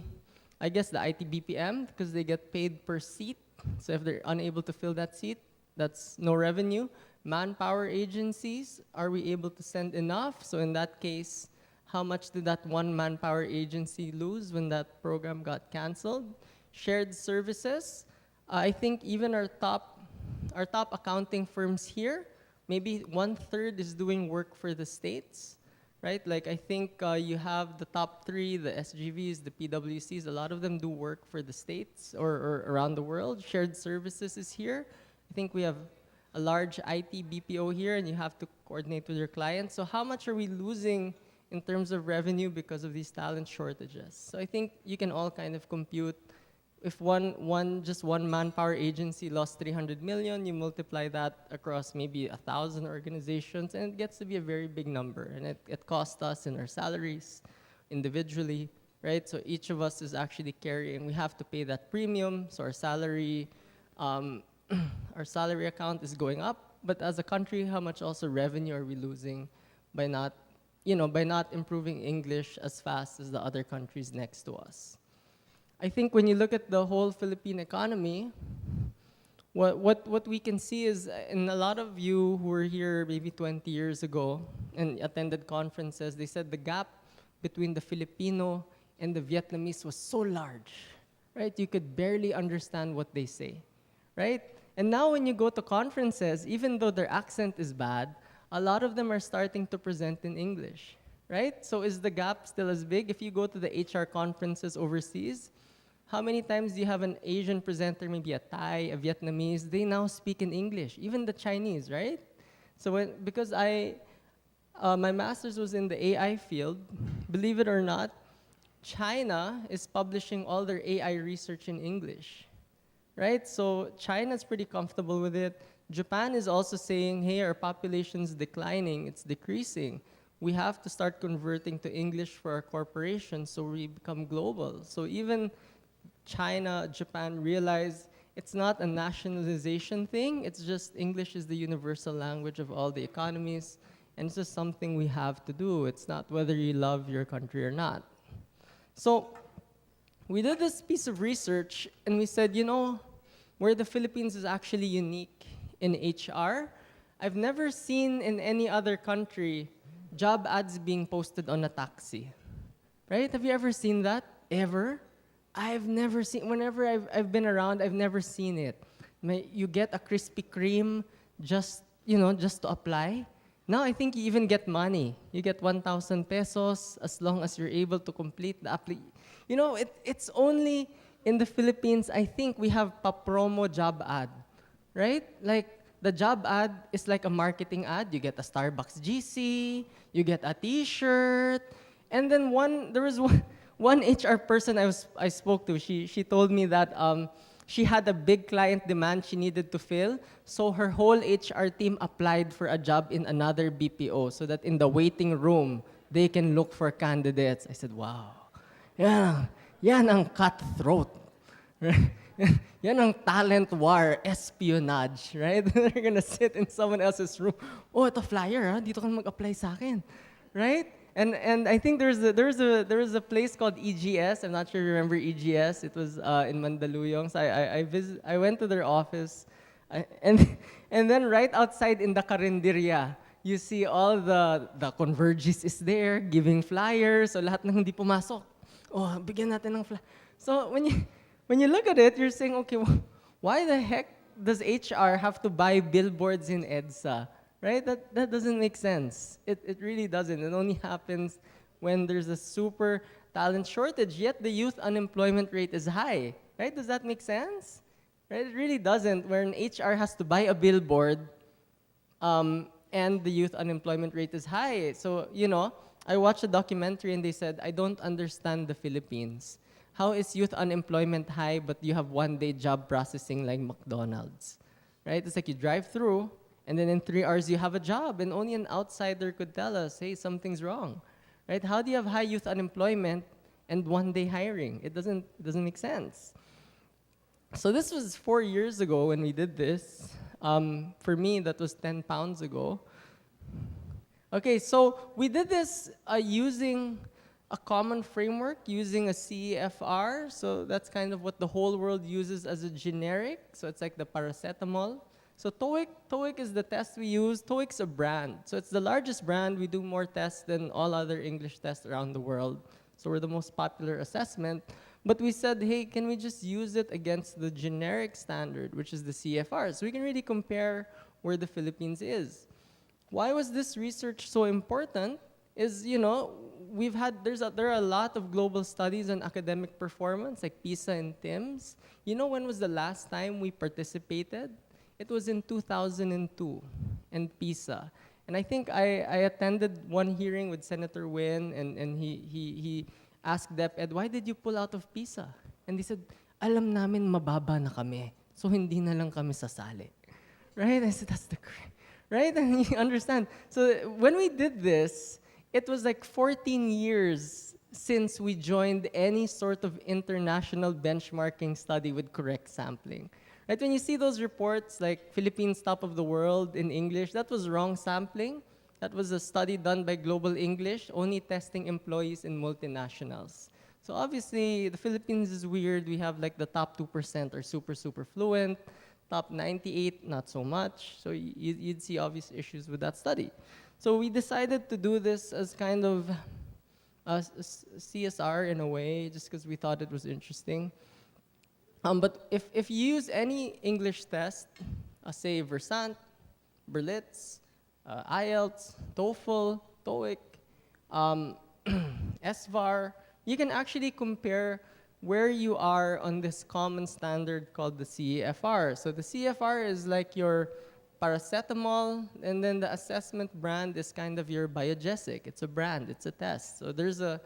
[SPEAKER 8] IT BPM, because they get paid per seat. So if they're unable to fill that seat, that's no revenue. Manpower agencies, are we able to send enough? So in that case, how much did that one manpower agency lose when that program got canceled? Shared services, I think even our top accounting firms here, maybe 1/3 is doing work for the states. Right, like I think you have the top 3, the SGVs, the PWCs, a lot of them do work for the states or around the world. Shared services is here. I think we have a large IT BPO here, and you have to coordinate with your clients. So how much are we losing in terms of revenue because of these talent shortages? So I think you can all kind of compute. If just one manpower agency lost 300 million, you multiply that across maybe 1,000 organizations, and it gets to be a very big number. And it costs us in our salaries individually, right? So each of us is actually carrying, we have to pay that premium. So our salary account is going up. But as a country, how much also revenue are we losing by not improving English as fast as the other countries next to us? I think when you look at the whole Philippine economy, what we can see is, and a lot of you who were here maybe 20 years ago and attended conferences, they said the gap between the Filipino and the Vietnamese was so large, right? You could barely understand what they say, right? And now when you go to conferences, even though their accent is bad, a lot of them are starting to present in English, right? So is the gap still as big? If you go to the HR conferences overseas, how many times do you have an Asian presenter, maybe a Thai, a Vietnamese, they now speak in English, even the Chinese, right? So because my master's was in the AI field, believe it or not, China is publishing all their AI research in English, right? So China's pretty comfortable with it. Japan is also saying, hey, our population's declining, it's decreasing. We have to start converting to English for our corporations so we become global. So even China, Japan realize it's not a nationalization thing, it's just English is the universal language of all the economies, and it's just something we have to do. It's not whether you love your country or not. So we did this piece of research and we said, you know, where the Philippines is actually unique in HR, I've never seen in any other country job ads being posted on a taxi, right? Have you ever seen that, ever? I've never seen, whenever I've been around, I've never seen it. You get a Krispy Kreme just, just to apply. Now I think you even get money. You get 1,000 pesos as long as you're able to complete the application. It's only in the Philippines, I think we have pa-promo job ad, right? Like the job ad is like a marketing ad. You get a Starbucks GC, you get a T-shirt, and then there was one HR person I spoke to. She told me that she had a big client demand she needed to fill, so her whole HR team applied for a job in another BPO so that in the waiting room, they can look for candidates. I said, wow, yan ang cutthroat. Yan ang talent war, espionage, right? They're gonna sit in someone else's room. Oh, ito flyer, dito ka mag-apply sa akin, right? And I think there was a place called EGS. I'm not sure you remember EGS. It was in Mandaluyong. So I went to their office, and then right outside in the karinderya, you see all the Convergys is there giving flyers. So lahat ng hindi pumasok, oh, bigyan natin ng flyer. So when you look at it, you're saying, okay, why the heck does HR have to buy billboards in EDSA? Right? That doesn't make sense. It really doesn't. It only happens when there's a super talent shortage, yet the youth unemployment rate is high. Right? Does that make sense? Right? It really doesn't, where an HR has to buy a billboard and the youth unemployment rate is high. So, I watched a documentary and they said, I don't understand the Philippines. How is youth unemployment high but you have one-day job processing like McDonald's? Right? It's like you drive through, and then in 3 hours, you have a job, and only an outsider could tell us, hey, something's wrong, right? How do you have high youth unemployment and one-day hiring? It doesn't make sense. So this was 4 years ago when we did this. For me, that was 10 pounds ago. Okay, so we did this using a common framework, using a CEFR. So that's kind of what the whole world uses as a generic. So it's like the paracetamol. So TOEIC is the test we use. TOEIC's a brand. So it's the largest brand. We do more tests than all other English tests around the world. So we're the most popular assessment. But we said, hey, can we just use it against the generic standard, which is the CFR? So we can really compare where the Philippines is. Why was this research so important? Is, there are a lot of global studies on academic performance, like PISA and TIMSS. When was the last time we participated? It was in 2002 in PISA. And I think I attended one hearing with Senator Wynn, and he asked DepEd, why did you pull out of PISA? And they said, alam namin mababa na kami, so hindi na lang kami sasali. Right? I said, that's the right? And you understand. So when we did this, it was like 14 years since we joined any sort of international benchmarking study with correct sampling. Right, when you see those reports like Philippines top of the world in English, that was wrong sampling. That was a study done by Global English, only testing employees in multinationals. So obviously, the Philippines is weird. We have like the top 2% are super fluent, top 98, not so much. So you'd see obvious issues with that study. So we decided to do this as kind of a CSR in a way, just because we thought it was interesting. But if you use any English test, say Versant, Berlitz, IELTS, TOEFL, TOEIC, um, SVAR. You can actually compare where you are on this common standard called the CEFR. So the CEFR is like your paracetamol, and then the assessment brand is kind of your biogesic. It's a brand, it's a test. So there's a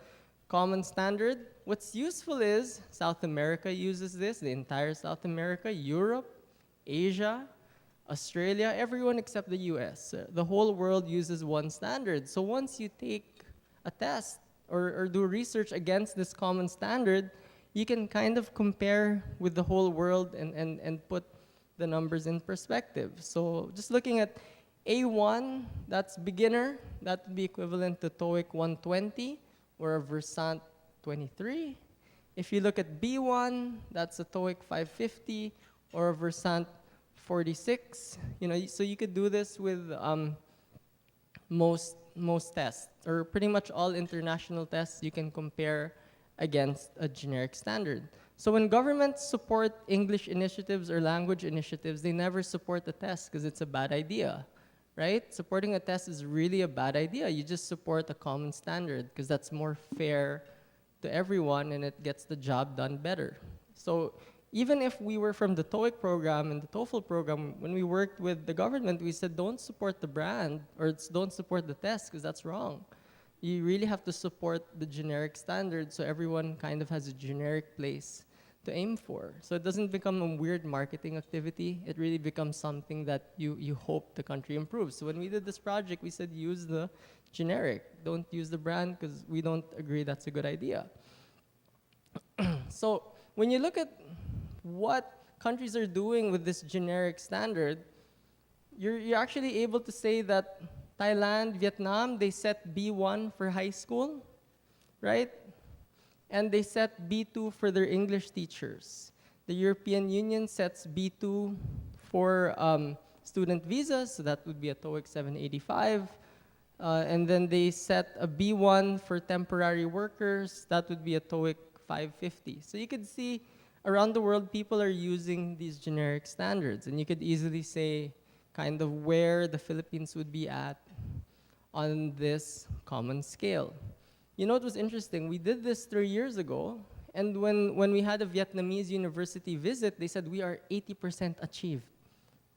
[SPEAKER 8] common standard. What's useful is South America uses this, the entire South America, Europe, Asia, Australia, everyone except the US. The whole world uses one standard. So once you take a test or do research against this common standard, you can kind of compare with the whole world and put the numbers in perspective. So just looking at A1, that's beginner, that would be equivalent to TOEIC 120 or a Versant 23. If you look at B1, that's a TOEIC 550 or a Versant 46. You know, so you could do this with most tests, or pretty much all international tests you can compare against a generic standard. So when governments support English initiatives or language initiatives, they never support the test because it's a bad idea, right? Supporting a test is really a bad idea. You just support a common standard because that's more fair to everyone and it gets the job done better. So even if we were from the TOEIC program and the TOEFL program, when we worked with the government, we said don't support the brand or don't support the test because that's wrong. You really have to support the generic standard so everyone kind of has a generic place to aim for. So it doesn't become a weird marketing activity. It really becomes something that you hope the country improves. So when we did this project, we said use the generic. Don't use the brand because we don't agree that's a good idea. So when you look at what countries are doing with this generic standard, you're actually able to say that Thailand, Vietnam, they set B1 for high school, right? And they set B2 for their English teachers. The European Union sets B2 for student visas, so that would be a TOEIC 785. And then they set a B1 for temporary workers, that would be a TOEIC 550. So you could see around the world, people are using these generic standards, and you could easily say kind of where the Philippines would be at on this common scale. You know, it was interesting. We did this 3 years ago, and when we had a Vietnamese university visit, they said we are 80% achieved,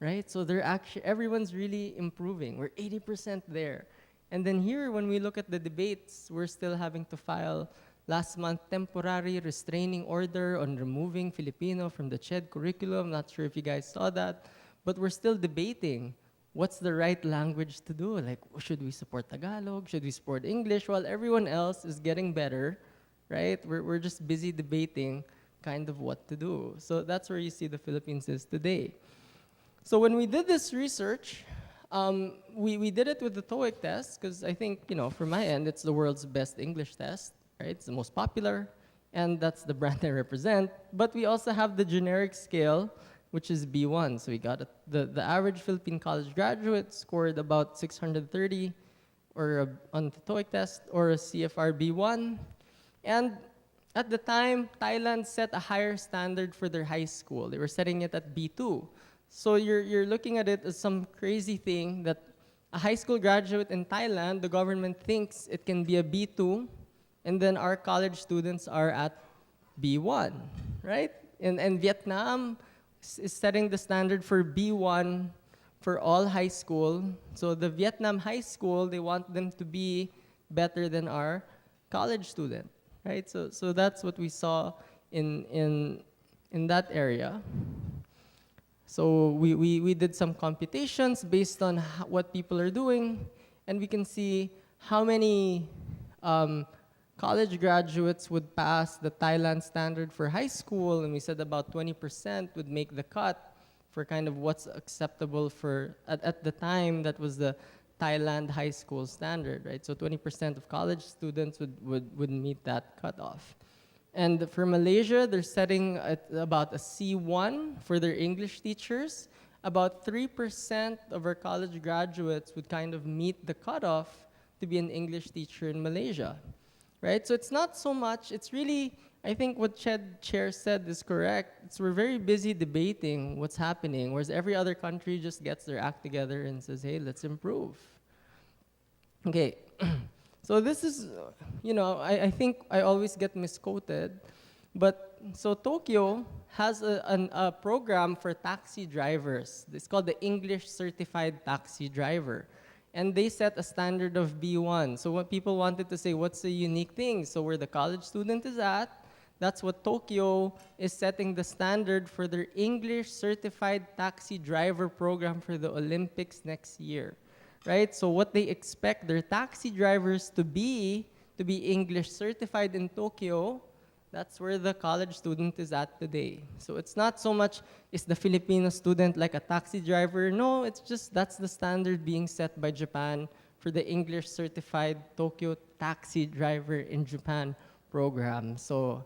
[SPEAKER 8] right? So they're actually, everyone's really improving. We're 80% there. And then here, when we look at the debates, we're still having to file last month temporary restraining order on removing Filipino from the CHED curriculum. Not sure if you guys saw that. But we're still debating what's the right language to do. Like, should we support Tagalog? Should we support English? While everyone else is getting better, right? We're just busy debating kind of what to do. So that's where you see the Philippines is today. So when we did this research, we did it with the TOEIC test because I think, you know, from my end, it's the world's best English test, right? It's the most popular, and that's the brand I represent. But we also have the generic scale, which is B1. So we got the average Philippine college graduate scored about 630 on the TOEIC test or a CFR B1. And at the time, Thailand set a higher standard for their high school. They were setting it at B2. So you're looking at it as some crazy thing that a high school graduate in Thailand, the government thinks it can be a B2, and then our college students are at B1, right? And Vietnam is setting the standard for B1 for all high school. So the Vietnam high school, they want them to be better than our college student, right? So that's what we saw in that area. So we did some computations based on what people are doing, and we can see how many college graduates would pass the Thailand standard for high school, and we said about 20% would make the cut for kind of what's acceptable for, at the time, that was the Thailand high school standard, right? So 20% of college students would meet that cutoff. And for Malaysia, they're setting at about a C1 for their English teachers. About 3% of our college graduates would kind of meet the cutoff to be an English teacher in Malaysia, right? So it's not so much, it's really, I think what Chair said is correct. We're very busy debating what's happening, whereas every other country just gets their act together and says, hey, let's improve. Okay, so this is, I think I always get misquoted, but so Tokyo has a program for taxi drivers. It's called the English Certified Taxi Driver. And they set a standard of B1. So what people wanted to say, what's the unique thing? So where the college student is at, that's what Tokyo is setting the standard for their English Certified Taxi Driver program for the Olympics next year, right? So what they expect their taxi drivers to be English certified in Tokyo, that's where the college student is at today. So it's not so much, is the Filipino student like a taxi driver? No, it's just that's the standard being set by Japan for the English certified Tokyo taxi driver in Japan program. So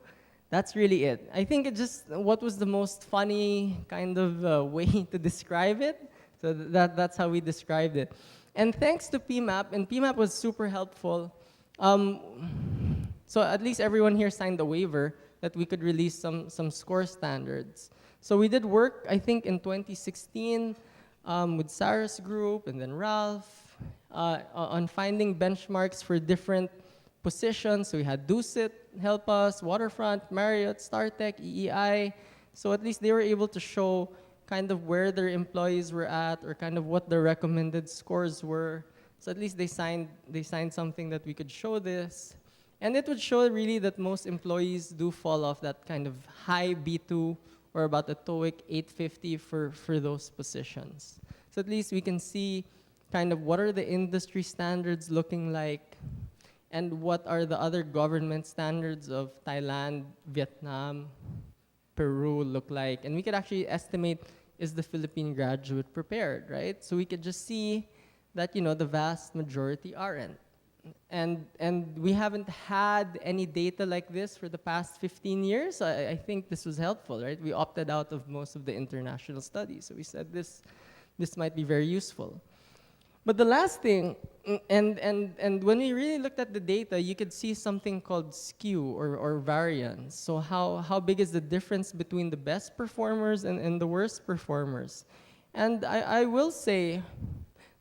[SPEAKER 8] that's really it. I think it just, what was the most funny kind of way to describe it? So that's how we described it. And thanks to PMAP, and PMAP was super helpful. So at least everyone here signed the waiver that we could release some score standards. So we did work, I think, in 2016 with Sarah's group and then Ralph on finding benchmarks for different positions. So we had Dusit help us, Waterfront, Marriott, StarTech, EEI. So at least they were able to show kind of where their employees were at or kind of what their recommended scores were. So at least they signed something that we could show this. And it would show really that most employees do fall off that kind of high B2 or about a TOEIC 850 for those positions. So at least we can see kind of what are the industry standards looking like and what are the other government standards of Thailand, Vietnam, Peru look like. And we could actually estimate, is the Philippine graduate prepared, right? So we could just see that, the vast majority aren't. And we haven't had any data like this for the past 15 years. I think this was helpful, right? We opted out of most of the international studies. So we said this might be very useful. But the last thing, and when we really looked at the data, you could see something called skew or variance. So how big is the difference between the best performers and the worst performers? And I will say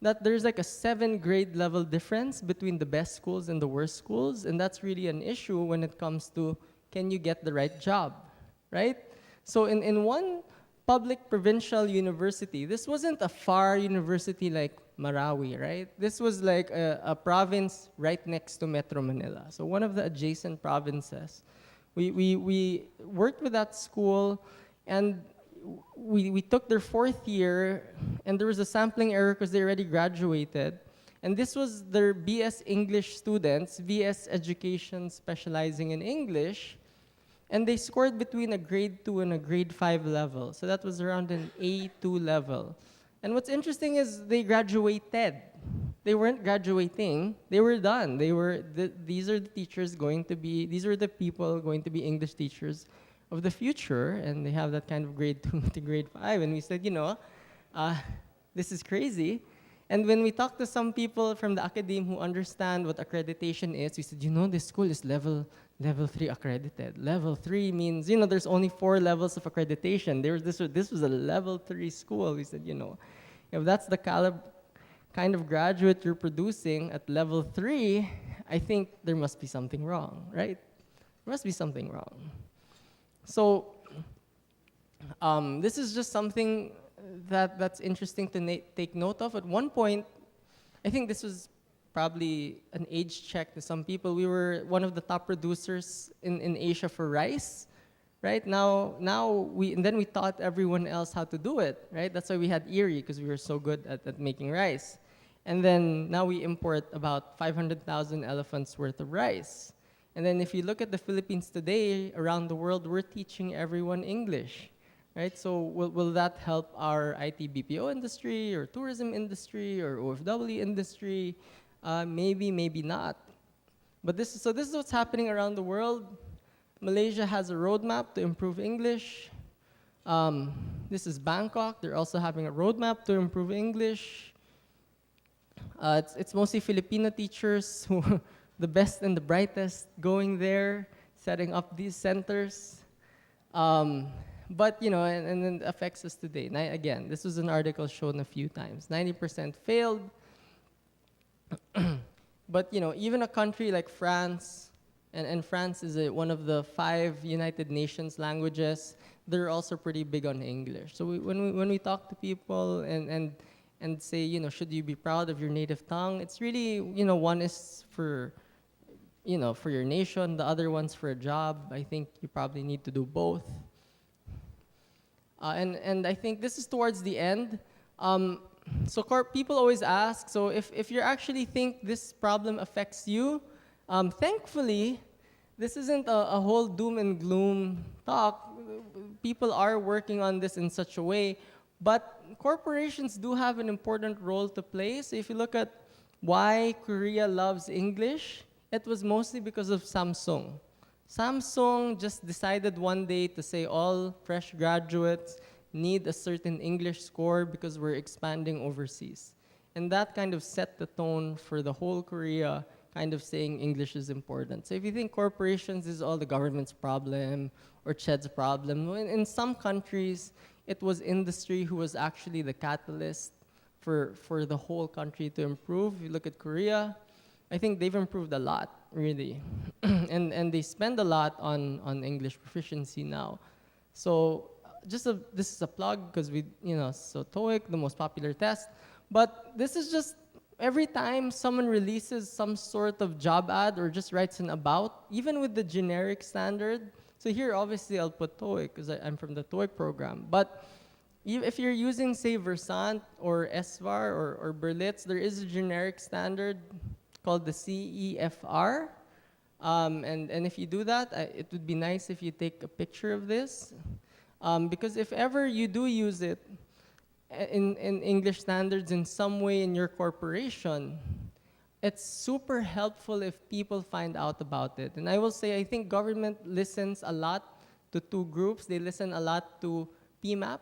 [SPEAKER 8] that there's like a 7 grade level difference between the best schools and the worst schools, and that's really an issue when it comes to, can you get the right job, right? So in one public provincial university, this wasn't a far university like Marawi, right? This was like a province right next to Metro Manila, so one of the adjacent provinces. We worked with that school, and we took their 4th year, and there was a sampling error because they already graduated. And this was their BS English students, BS Education specializing in English, and they scored between a grade 2 and a grade 5 level. So that was around an A2 level. And what's interesting is they graduated. They weren't graduating, they were done. These are the teachers going to be, these are the people going to be English teachers of the future, and they have that kind of grade 2 to grade 5. And we said, this is crazy. And when we talked to some people from the academe who understand what accreditation is, we said, this school is level 3 accredited. Level 3 means, there's only 4 levels of accreditation. This was a level 3 school. We said, if that's the kind of graduate you're producing at level 3, I think there must be something wrong, right? There must be something wrong. So this is just something that's interesting to take note of. At one point, I think this was probably an age check to some people. We were one of the top producers in Asia for rice, right? And then we taught everyone else how to do it, right? That's why we had Erie, because we were so good at making rice. And then now we import about 500,000 elephants worth of rice. And then if you look at the Philippines today, around the world, we're teaching everyone English, right? So will that help our IT BPO industry or tourism industry or OFW industry? Maybe, maybe not. But this is what's happening around the world. Malaysia has a roadmap to improve English. This is Bangkok. They're also having a roadmap to improve English. It's mostly Filipino teachers who the best and the brightest going there. setting up these centers. But and then it affects us today. Again, this was an article shown a few times. 90% failed. But even a country like France, and France is one of the 5 United Nations languages, they're also pretty big on English. So when we talk to people and say, should you be proud of your native tongue? It's really, one is for your nation, the other one's for a job. I think you probably need to do both. And I think this is towards the end. So people always ask, so if you actually think this problem affects you, thankfully, this isn't a whole doom and gloom talk. People are working on this in such a way, but corporations do have an important role to play. So if you look at why Korea loves English, it was mostly because of Samsung. Samsung just decided one day to say all fresh graduates need a certain English score because we're expanding overseas. And that kind of set the tone for the whole Korea, kind of saying English is important. So if you think corporations is all the government's problem or CHED's problem, in some countries, it was industry who was actually the catalyst for the whole country to improve. If you look at Korea, I think they've improved a lot, really. and they spend a lot on English proficiency now. So this is a plug because so TOEIC, the most popular test. But this is just every time someone releases some sort of job ad or just writes an about, even with the generic standard. So here, obviously, I'll put TOEIC because I'm from the TOEIC program. But if you're using, say, Versant or SVAR or Berlitz, there is a generic standard called the CEFR. And if you do that, it would be nice if you take a picture of this. Because if ever you do use it in English standards in some way in your corporation, it's super helpful if people find out about it. And I will say, I think government listens a lot to 2 groups. They listen a lot to PMAP,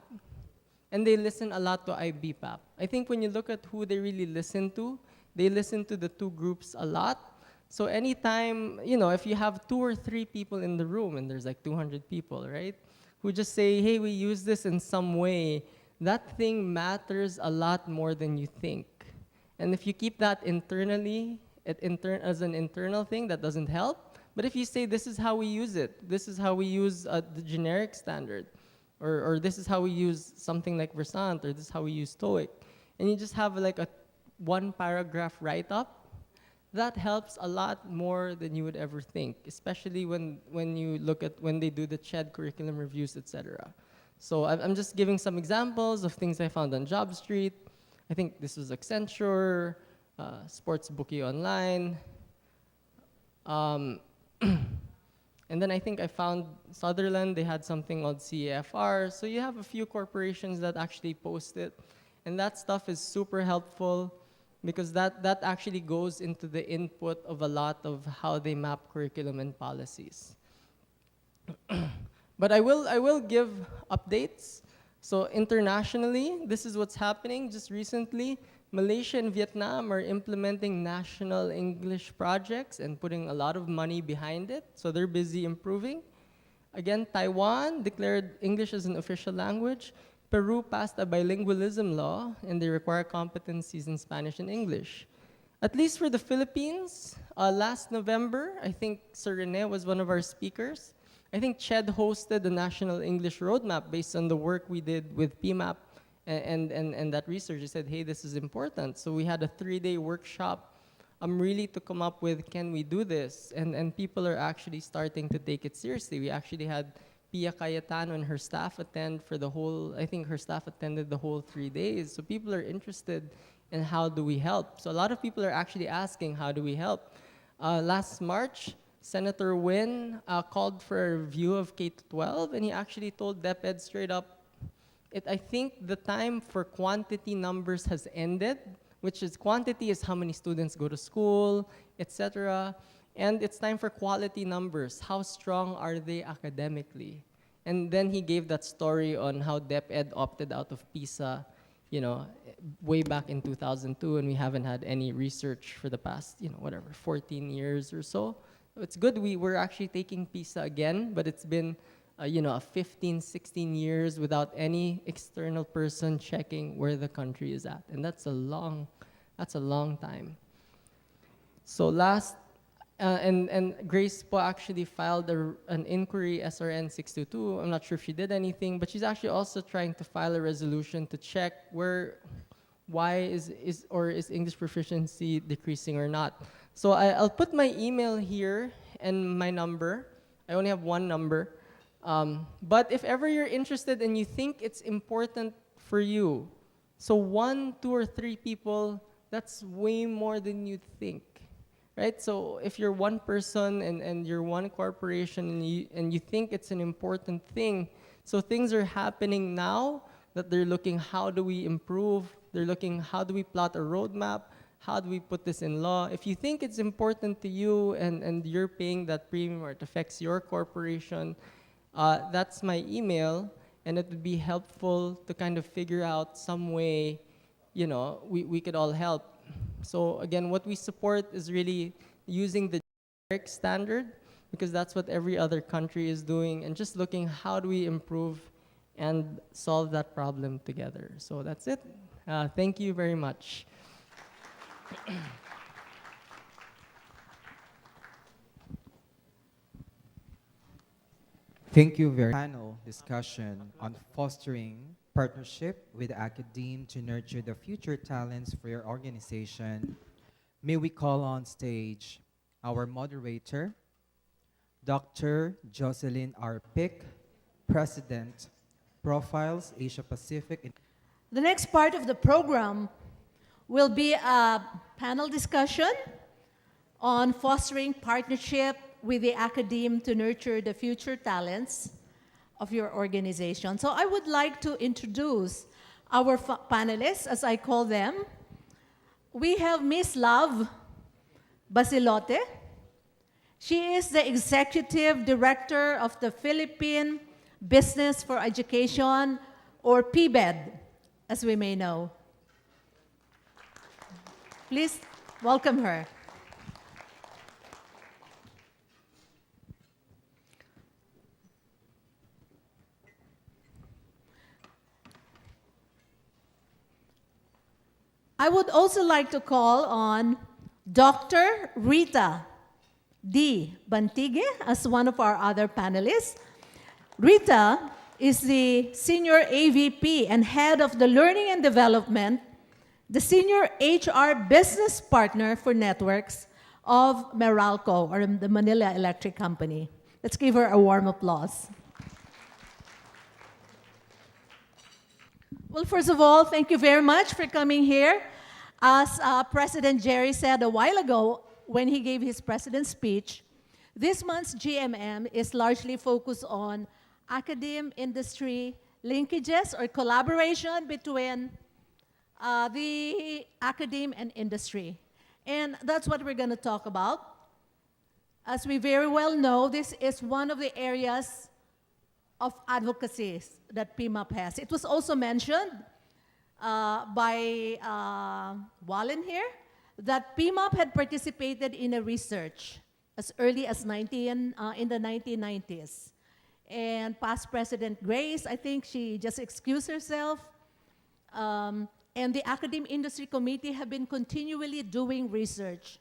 [SPEAKER 8] and they listen a lot to IBPAP. I think when you look at who they really listen to, they listen to the 2 groups a lot. So anytime, if you have 2 or 3 people in the room, and there's like 200 people, right, who just say, hey, we use this in some way, that thing matters a lot more than you think. And if you keep that internally, as an internal thing, that doesn't help. But if you say, this is how we use it, this is how we use the generic standard, or this is how we use something like Versant, or this is how we use TOEIC, and you just have like a 1-paragraph write-up, that helps a lot more than you would ever think, especially when you look at when they do the CHED curriculum reviews, etc. So I'm just giving some examples of things I found on JobStreet. I think this was Accenture, Sports Bookie Online. And then I think I found Sutherland, they had something called CAFR. So you have a few corporations that actually post it. And that stuff is super helpful because that actually goes into the input of a lot of how they map curriculum and policies. But I will give updates. So internationally, this is what's happening. Just recently, Malaysia and Vietnam are implementing national English projects and putting a lot of money behind it. So they're busy improving. Again, Taiwan declared English as an official language. Peru passed a bilingualism law, and they require competencies in Spanish and English. At least for the Philippines, last November, I think Sir Rene was one of our speakers. I think CHED hosted the National English Roadmap based on the work we did with PMAP and that research. They said, hey, this is important. So we had a 3-day workshop really to come up with, can we do this? And people are actually starting to take it seriously. We actually had Pia Cayetano and her staff attend for the whole, I think her staff attended the whole 3 days. So people are interested in how do we help. So a lot of people are actually asking, how do we help? Last March, Senator Wynn called for a review of K-12, and he actually told DepEd straight up, I think the time for quantity numbers has ended, which is quantity is how many students go to school, etc. And it's time for quality numbers. How strong are they academically? And then he gave that story on how DepEd opted out of PISA, way back in 2002, and we haven't had any research for the past, 14 years or so. it's good we're actually taking PISA again, but it's been a 15, 16 years without any external person checking where the country is at. And that's a long time. So and Grace po actually filed an inquiry, SRN 622. I'm not sure if she did anything, but she's actually also trying to file a resolution to check why is English proficiency decreasing or not. So I'll put my email here and my number. I only have one number. But if ever you're interested and you think it's important for you, so 1, 2, or 3 people, that's way more than you think, right? So if you're one person and you're one corporation and you think it's an important thing, so things are happening now that they're looking, how do we improve? They're looking, how do we plot a roadmap? How do we put this in law? If you think it's important to you and you're paying that premium or it affects your corporation, that's my email, and it would be helpful to kind of figure out some way, we could all help. So again, what we support is really using the generic standard, because that's what every other country is doing, and just looking how do we improve and solve that problem together. So that's it. Thank you very much.
[SPEAKER 1] Thank you very much. Panel discussion on fostering partnership with academe to nurture the future talents for your organization. May we call on stage our moderator, Dr. Jocelyn R. Pick, President, Profiles Asia Pacific.
[SPEAKER 9] The next part of the program will be a panel discussion on fostering partnership with the academe to nurture the future talents of your organization. So I would like to introduce our panelists, as I call them. We have Miss Love Basilote. She is the Executive Director of the Philippine Business for Education, or PBED, as we may know. Please welcome her. I would also like to call on Dr. Rita D. Bantigue as one of our other panelists. Rita is the Senior AVP and Head of the Learning and Development, the Senior HR Business Partner for Networks of Meralco, or the Manila Electric Company. Let's give her a warm applause. Well, first of all, thank you very much for coming here. As President Jerry said a while ago when he gave his president's speech, this month's GMM is largely focused on academe-industry linkages or collaboration between the academe and industry. And that's what we're going to talk about. As we very well know, this is one of the areas of advocacy that PIMAP has. It was also mentioned by Wallen here that PIMAP had participated in a research as early as in the 1990s. And past President Grace, I think she just excused herself. And the Academe Industry Committee have been continually doing research.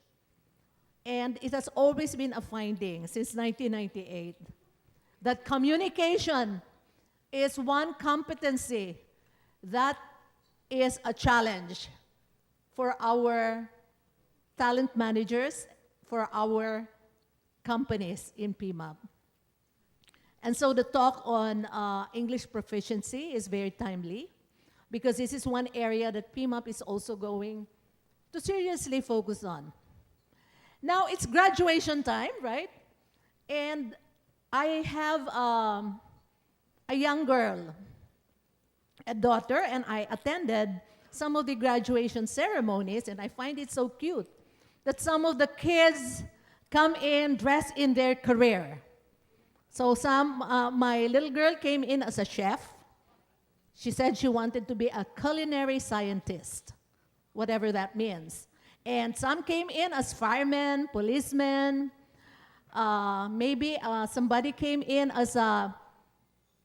[SPEAKER 9] And it has always been a finding since 1998 that communication is one competency that is a challenge for our talent managers, for our companies in PIMAP. And so the talk on English proficiency is very timely, because this is one area that PIMAP is also going to seriously focus on. Now, it's graduation time, right? And I have a young girl, a daughter, and I attended some of the graduation ceremonies, and I find it so cute that some of the kids come in dressed in their career. So my little girl came in as a chef. She said she wanted to be a culinary scientist, whatever that means. And some came in as firemen, policemen, Maybe somebody came in as a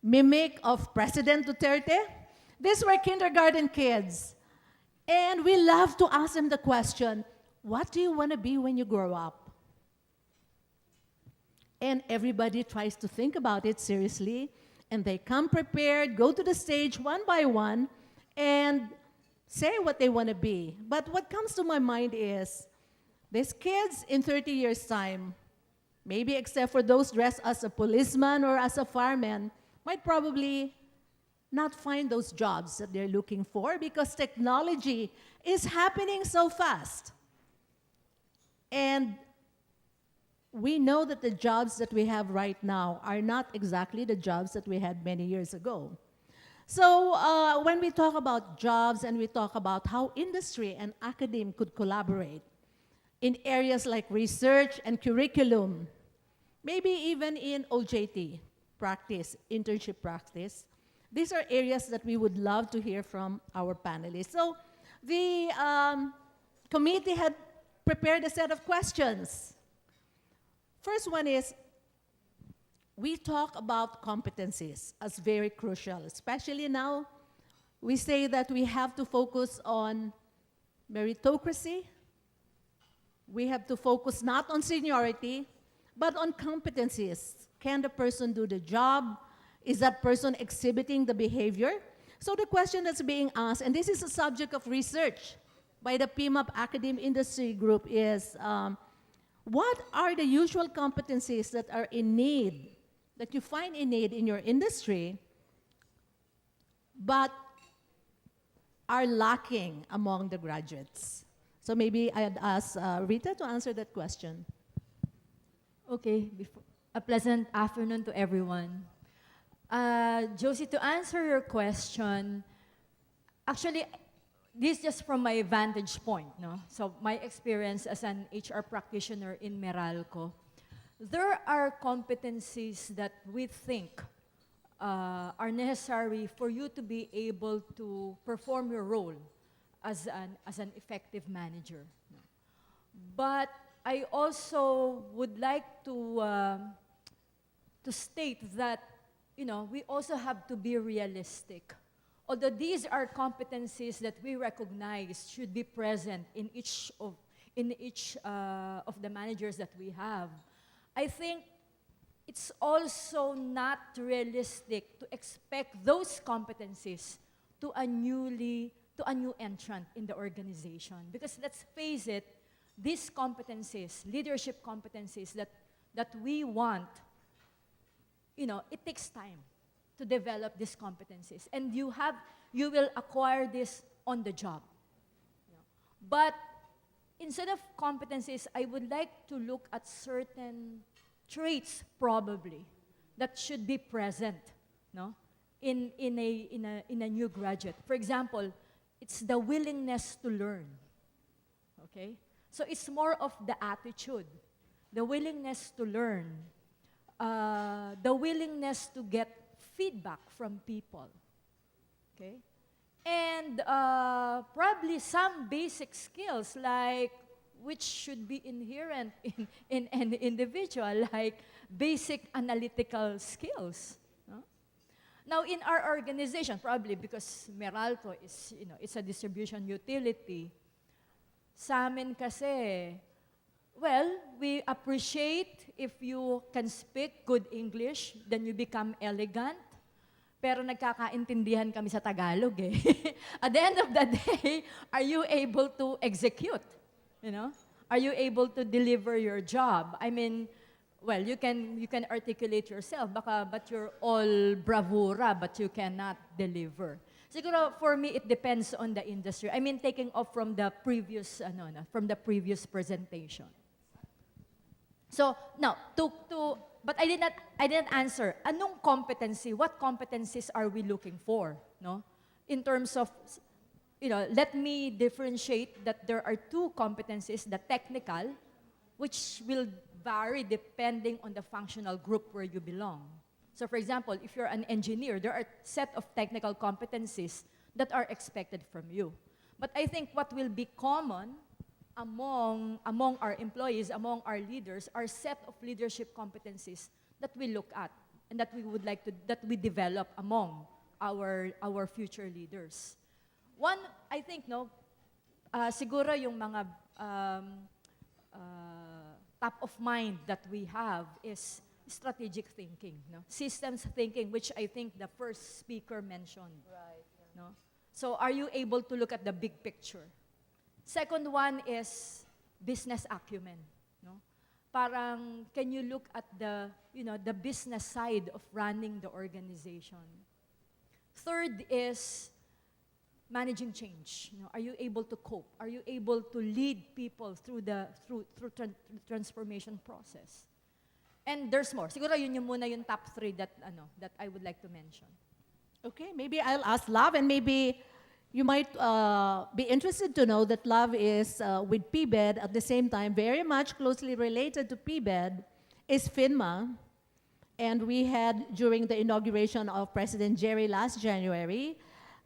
[SPEAKER 9] mimic of President Duterte. These were kindergarten kids. And we love to ask them the question, what do you want to be when you grow up? And everybody tries to think about it seriously, and they come prepared, go to the stage one by one, and say what they want to be. But what comes to my mind is, these kids in 30 years' time, maybe except for those dressed as a policeman or as a fireman, might probably not find those jobs that they're looking for because technology is happening so fast. And we know that the jobs that we have right now are not exactly the jobs that we had many years ago. So when we talk about jobs and we talk about how industry and academe could collaborate in areas like research and curriculum, maybe even in OJT practice, internship practice, these are areas that we would love to hear from our panelists. So the committee had prepared a set of questions. First one is, we talk about competencies as very crucial, especially now. We say that we have to focus on meritocracy. We have to focus not on seniority, but on competencies. Can the person do the job? Is that person exhibiting the behavior? So the question that's being asked, and this is a subject of research by the Pima Academe Industry Group, is what are the usual competencies that are in need, that you find in need in your industry, but are lacking among the graduates? So maybe I'd ask Rita to answer that question.
[SPEAKER 10] Okay, a pleasant afternoon to everyone. Josie, to answer your question, actually, this is just from my vantage point, no? So my experience as an HR practitioner in Meralco, there are competencies that we think are necessary for you to be able to perform your role as an effective manager. No? But I also would like to state that, you know, we also have to be realistic. Although these are competencies that we recognize should be present in each of the managers that we have, I think it's also not realistic to expect those competencies to a new entrant in the organization. Because let's face it, these competencies, leadership competencies that we want, you know, it takes time to develop these competencies. And you will acquire this on the job. You know. But instead of competencies, I would like to look at certain traits probably that should be present, no, in a new graduate. For example, it's the willingness to learn. Okay? So it's more of the attitude, the willingness to learn, the willingness to get feedback from people, okay? And probably some basic skills like which should be inherent in an individual, like basic analytical skills. No? Now, in our organization, probably because Meralco is, you know, it's a distribution utility, sa amin kasi, well, we appreciate if you can speak good English, then you become elegant. Pero nagkakaintindihan kami sa Tagalog eh. At the end of the day, are you able to execute? You know? Are you able to deliver your job? I mean, well, you can articulate yourself, but you're all bravura, but you cannot deliver. Siguro, for me, it depends on the industry. I mean, taking off from the previous presentation. So now, but I didn't answer. Anong competency? What competencies are we looking for? No, in terms of, you know, let me differentiate that there are two competencies: the technical, which will vary depending on the functional group where you belong. So, for example, if you're an engineer, there are a set of technical competencies that are expected from you. But I think what will be common among our employees, among our leaders, are set of leadership competencies that we look at and that we would like to, that we develop among our future leaders. One, I think, no, siguro yung mga top of mind that we have is strategic thinking, no? Systems thinking, which I think the first speaker mentioned. Right. No? So are you able to look at the big picture? Second one is business acumen. No? Parang, can you look at the business side of running the organization? Third is managing change. Are you able to cope? Are you able to lead people through the transformation process? And there's more. Siguro yun yung muna yung top 3 that I would like to mention.
[SPEAKER 9] Okay, maybe I'll ask Love, and maybe you might be interested to know that Love is with PBED at the same time, very much closely related to PBED is FINMA. And we had, during the inauguration of President Jerry last January,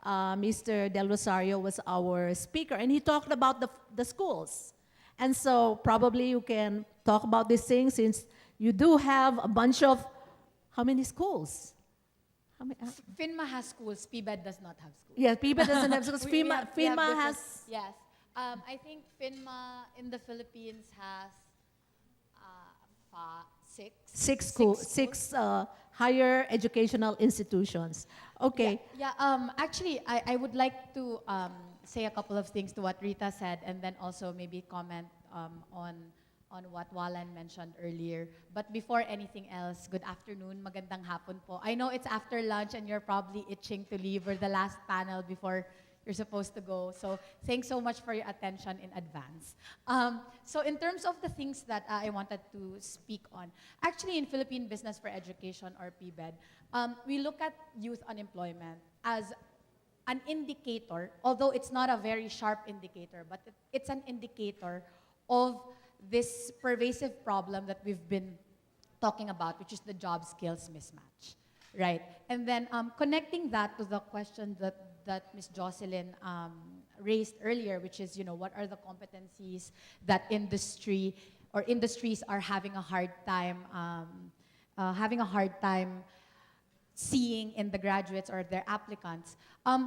[SPEAKER 9] Mr. Del Rosario was our speaker, and he talked about the schools. And so probably you can talk about this thing since you do have a bunch of, how many schools? How many,
[SPEAKER 11] FINMA has schools, PBED does not have schools.
[SPEAKER 9] yeah, PBED doesn't have schools.
[SPEAKER 11] We
[SPEAKER 9] FINMA
[SPEAKER 11] have
[SPEAKER 9] FINMA has,
[SPEAKER 11] Yes. I think FINMA in the Philippines has
[SPEAKER 9] six higher educational institutions. Okay.
[SPEAKER 11] Actually, I would like to say a couple of things to what Rita said, and then also maybe comment on what Walan mentioned earlier. But before anything else, good afternoon, magandang hapon po. I know it's after lunch and you're probably itching to leave. We're the last panel before you're supposed to go. So thanks so much for your attention in advance. So in terms of the things that I wanted to speak on, actually in Philippine Business for Education, or PBED, we look at youth unemployment as an indicator, although it's not a very sharp indicator, but it's an indicator of this pervasive problem that we've been talking about, which is the job skills mismatch, right? And then connecting that to the question that Ms. Jocelyn raised earlier, which is, what are the competencies that industries are having a hard time seeing in the graduates or their applicants.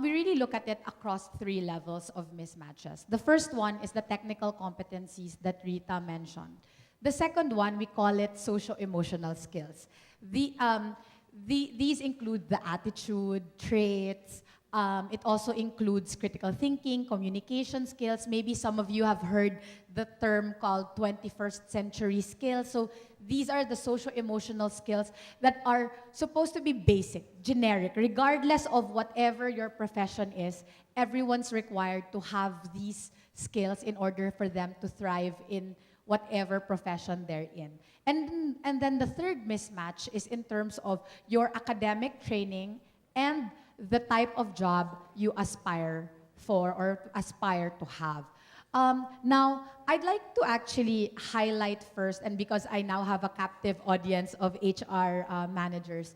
[SPEAKER 11] We really look at it across 3 levels of mismatches. The first one is the technical competencies that Rita mentioned. The second one, we call it socio-emotional skills. These include the attitude, traits. It also includes critical thinking, communication skills. Maybe some of you have heard the term called 21st century skills. So these are the socio-emotional skills that are supposed to be basic, generic. Regardless of whatever your profession is, everyone's required to have these skills in order for them to thrive in whatever profession they're in. And then the third mismatch is in terms of your academic training and the type of job you aspire for or aspire to have. Now, I'd like to actually highlight first, and because I now have a captive audience of HR managers,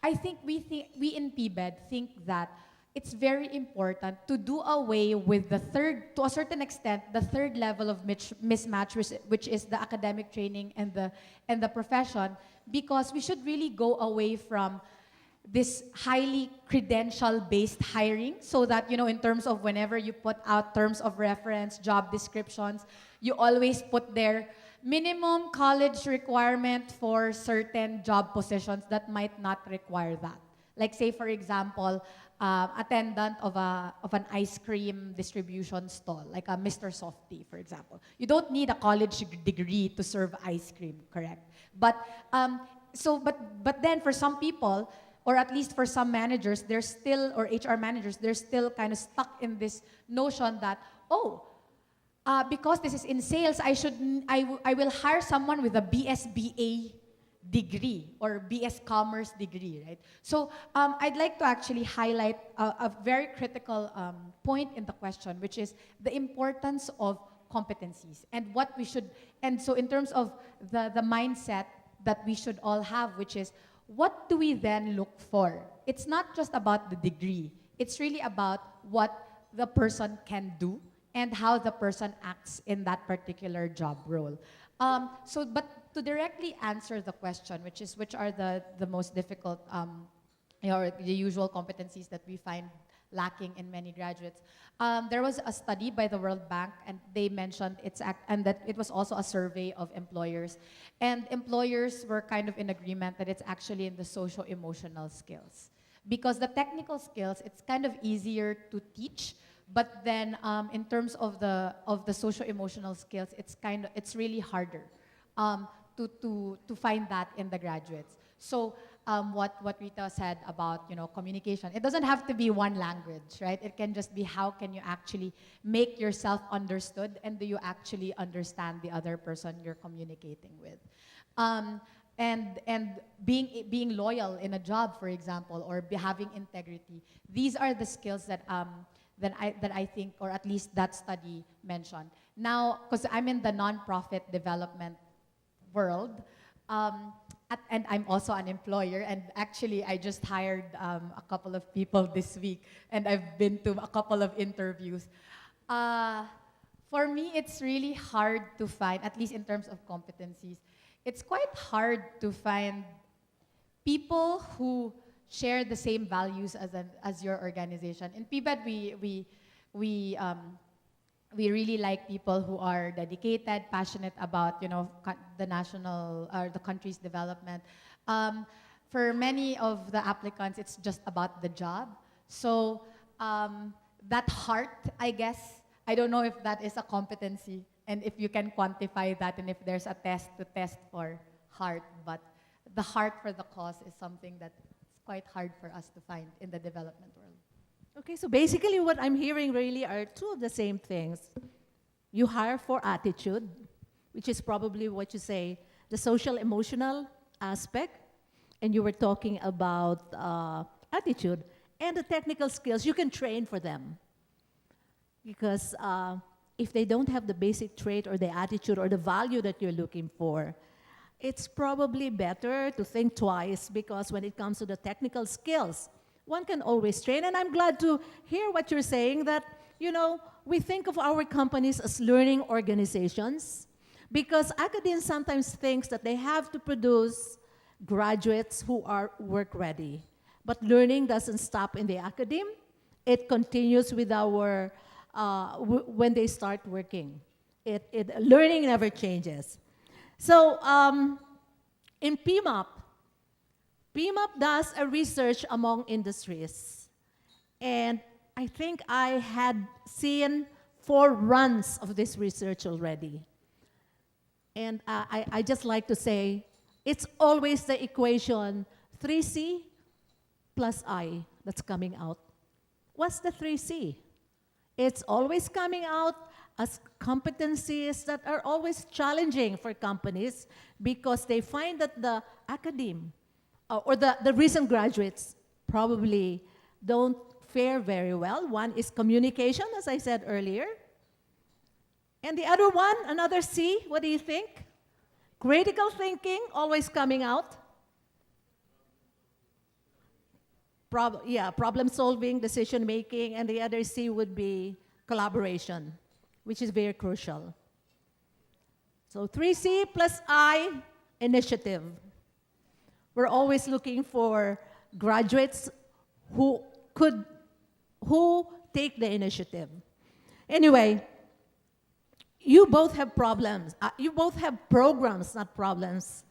[SPEAKER 11] I think we in PBED think that it's very important to do away with the third, to a certain extent, the third level of mismatch, which is the academic training and the profession, because we should really go away from this highly credential-based hiring, so that, in terms of whenever you put out terms of reference, job descriptions, you always put there minimum college requirement for certain job positions that might not require that. Like, say, for example, attendant of an ice cream distribution stall, like a Mr. Softy, for example. You don't need a college degree to serve ice cream, correct? But then for some people, or at least for some managers, they're still, or HR managers, they're still kind of stuck in this notion that, because this is in sales, I will hire someone with a BSBA degree or BS Commerce degree, right? So I'd like to actually highlight a very critical point in the question, which is the importance of competencies and what we should, and so in terms of the mindset that we should all have, which is, what do we then look for? It's not just about the degree. It's really about what the person can do and how the person acts in that particular job role. But to directly answer the question, which are the most difficult, or the usual competencies that we find lacking in many graduates. There was a study by the World Bank, and they mentioned and that it was also a survey of employers, and employers were kind of in agreement that it's actually in the social-emotional skills, because the technical skills, it's kind of easier to teach, but then in terms of the social-emotional skills, it's really harder to find that in the graduates. So what Rita said about communication, it doesn't have to be one language, right? It can just be how can you actually make yourself understood, and do you actually understand the other person you're communicating with, and being loyal in a job, for example, or having integrity. These are the skills that I think, or at least that study mentioned. Now, because I'm in the nonprofit development world. And I'm also an employer, and actually I just hired a couple of people this week, and I've been to a couple of interviews. For me, it's really hard to find, at least in terms of competencies, it's quite hard to find people who share the same values as your organization. In PBED, we really like people who are dedicated, passionate about the national or the country's development. For many of the applicants, it's just about the job. So that heart, I guess, I don't know if that is a competency and if you can quantify that, and if there's a test to test for heart. But the heart for the cause is something that's quite hard for us to find in the development world.
[SPEAKER 9] Okay, so basically what I'm hearing really are two of the same things. You hire for attitude, which is probably what you say, the social emotional aspect, and you were talking about attitude, and the technical skills, you can train for them. Because if they don't have the basic trait or the attitude or the value that you're looking for, it's probably better to think twice, because when it comes to the technical skills, one can always train. And I'm glad to hear what you're saying, that, we think of our companies as learning organizations, because academia sometimes thinks that they have to produce graduates who are work-ready. But learning doesn't stop in the academe. It continues with our, when they start working. Learning never changes. So in PMAP does a research among industries. And I think I had seen 4 runs of this research already. And I just like to say, it's always the equation 3C plus I that's coming out. What's the 3C? It's always coming out as competencies that are always challenging for companies, because they find that the academe or the recent graduates probably don't fare very well. One is communication, as I said earlier. And the other one, another C, what do you think? Critical thinking, always coming out. Problem solving, decision making, and the other C would be collaboration, which is very crucial. So 3C plus I, initiative. We're always looking for graduates who take the initiative. Anyway, you both have problems. You both have programs, not problems,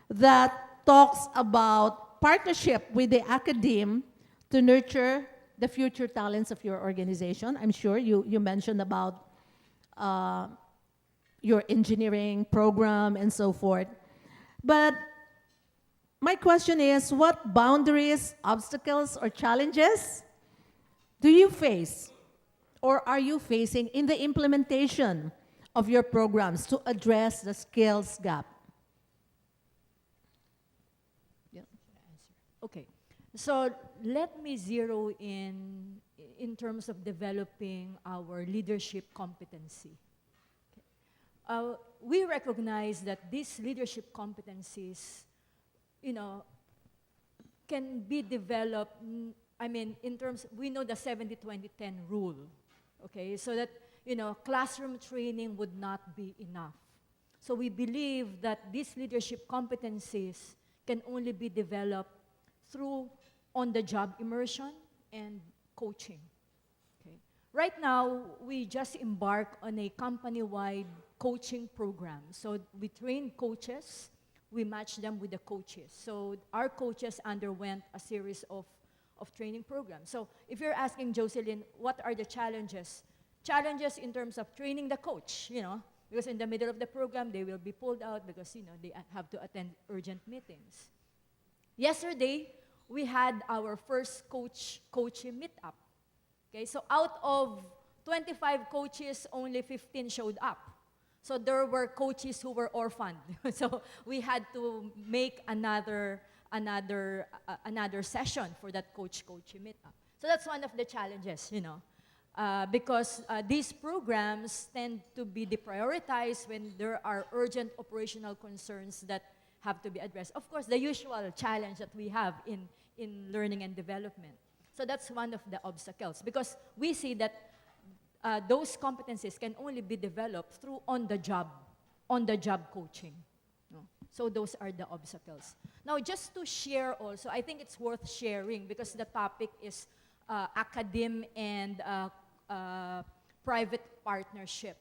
[SPEAKER 9] that talks about partnership with the academe to nurture the future talents of your organization. I'm sure you mentioned about your engineering program and so forth. But my question is, what boundaries, obstacles, or challenges do you face, or are you facing in the implementation of your programs to address the skills gap?
[SPEAKER 10] Okay, so let me zero in terms of developing our leadership competency. We recognize that these leadership competencies, can be developed, in terms, we know the 70-20-10 rule, okay? So that classroom training would not be enough. So we believe that these leadership competencies can only be developed through on-the-job immersion and coaching. Okay. Right now, we just embark on a company-wide coaching program. So we train coaches, we match them with the coaches. So our coaches underwent a series of training programs. So if you're asking Jocelyn, what are the challenges? Challenges in terms of training the coach, because in the middle of the program, they will be pulled out because, they have to attend urgent meetings. Yesterday, we had our first coach meetup. Okay, so out of 25 coaches, only 15 showed up. So there were coaches who were orphaned. So we had to make another session for that coach meetup. So that's one of the challenges, because these programs tend to be deprioritized when there are urgent operational concerns that have to be addressed. Of course, the usual challenge that we have in learning and development. So that's one of the obstacles, because we see that those competencies can only be developed through on-the-job coaching. So those are the obstacles. Now, just to share also, I think it's worth sharing because the topic is academe and private partnership.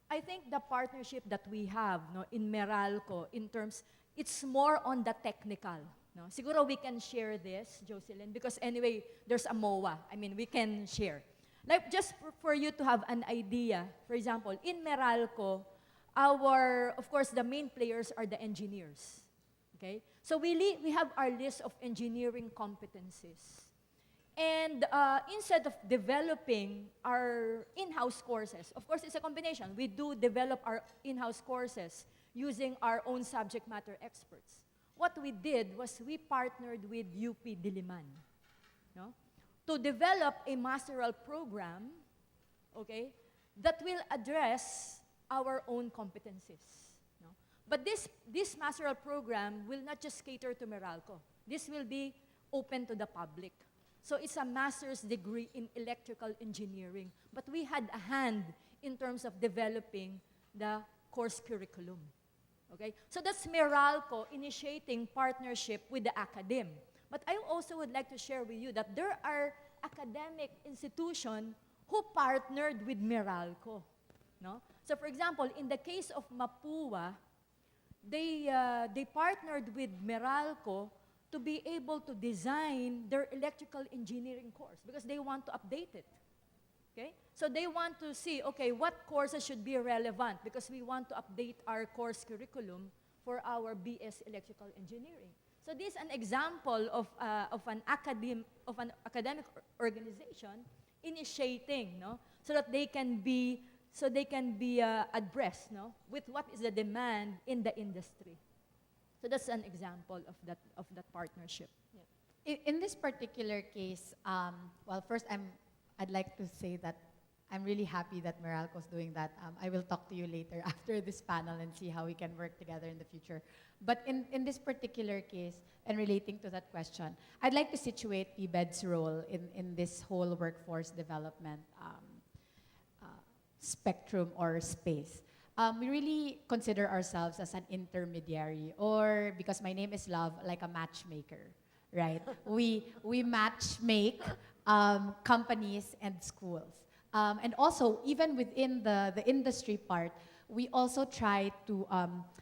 [SPEAKER 10] I think the partnership that we have in Meralco, in terms, it's more on the technical. Siguro we can share this, Jocelyn, because anyway, there's a MOA. I mean, we can share. Like, just for you to have an idea, for example, in Meralco, of course, the main players are the engineers. Okay? So we have our list of engineering competencies. And instead of developing our in-house courses, of course, it's a combination. We do develop our in-house courses using our own subject matter experts. What we did was we partnered with UP Diliman, to develop a masteral program, okay, that will address our own competencies. But this masteral program will not just cater to Meralco. This will be open to the public. So it's a master's degree in electrical engineering. But we had a hand in terms of developing the course curriculum. Okay? So that's Meralco initiating partnership with the academe. But I also would like to share with you that there are academic institutions who partnered with Meralco. So for example, in the case of Mapua, they partnered with Meralco to be able to design their electrical engineering course because they want to update it. Okay? So they want to see, okay, what courses should be relevant because we want to update our course curriculum for our BS Electrical Engineering. So this is an example of an academic organization initiating, so that they can be addressed, with what is the demand in the industry. So that's an example of that partnership. Yeah.
[SPEAKER 11] In this particular case, well, first I'd like to say that I'm really happy that Meralco's doing that. I will talk to you later after this panel and see how we can work together in the future. But in this particular case, and relating to that question, I'd like to situate PBED's role in this whole workforce development spectrum or space. We really consider ourselves as an intermediary, or because my name is Love, like a matchmaker, right? we match make companies and schools. And also, even within the industry part, we also try to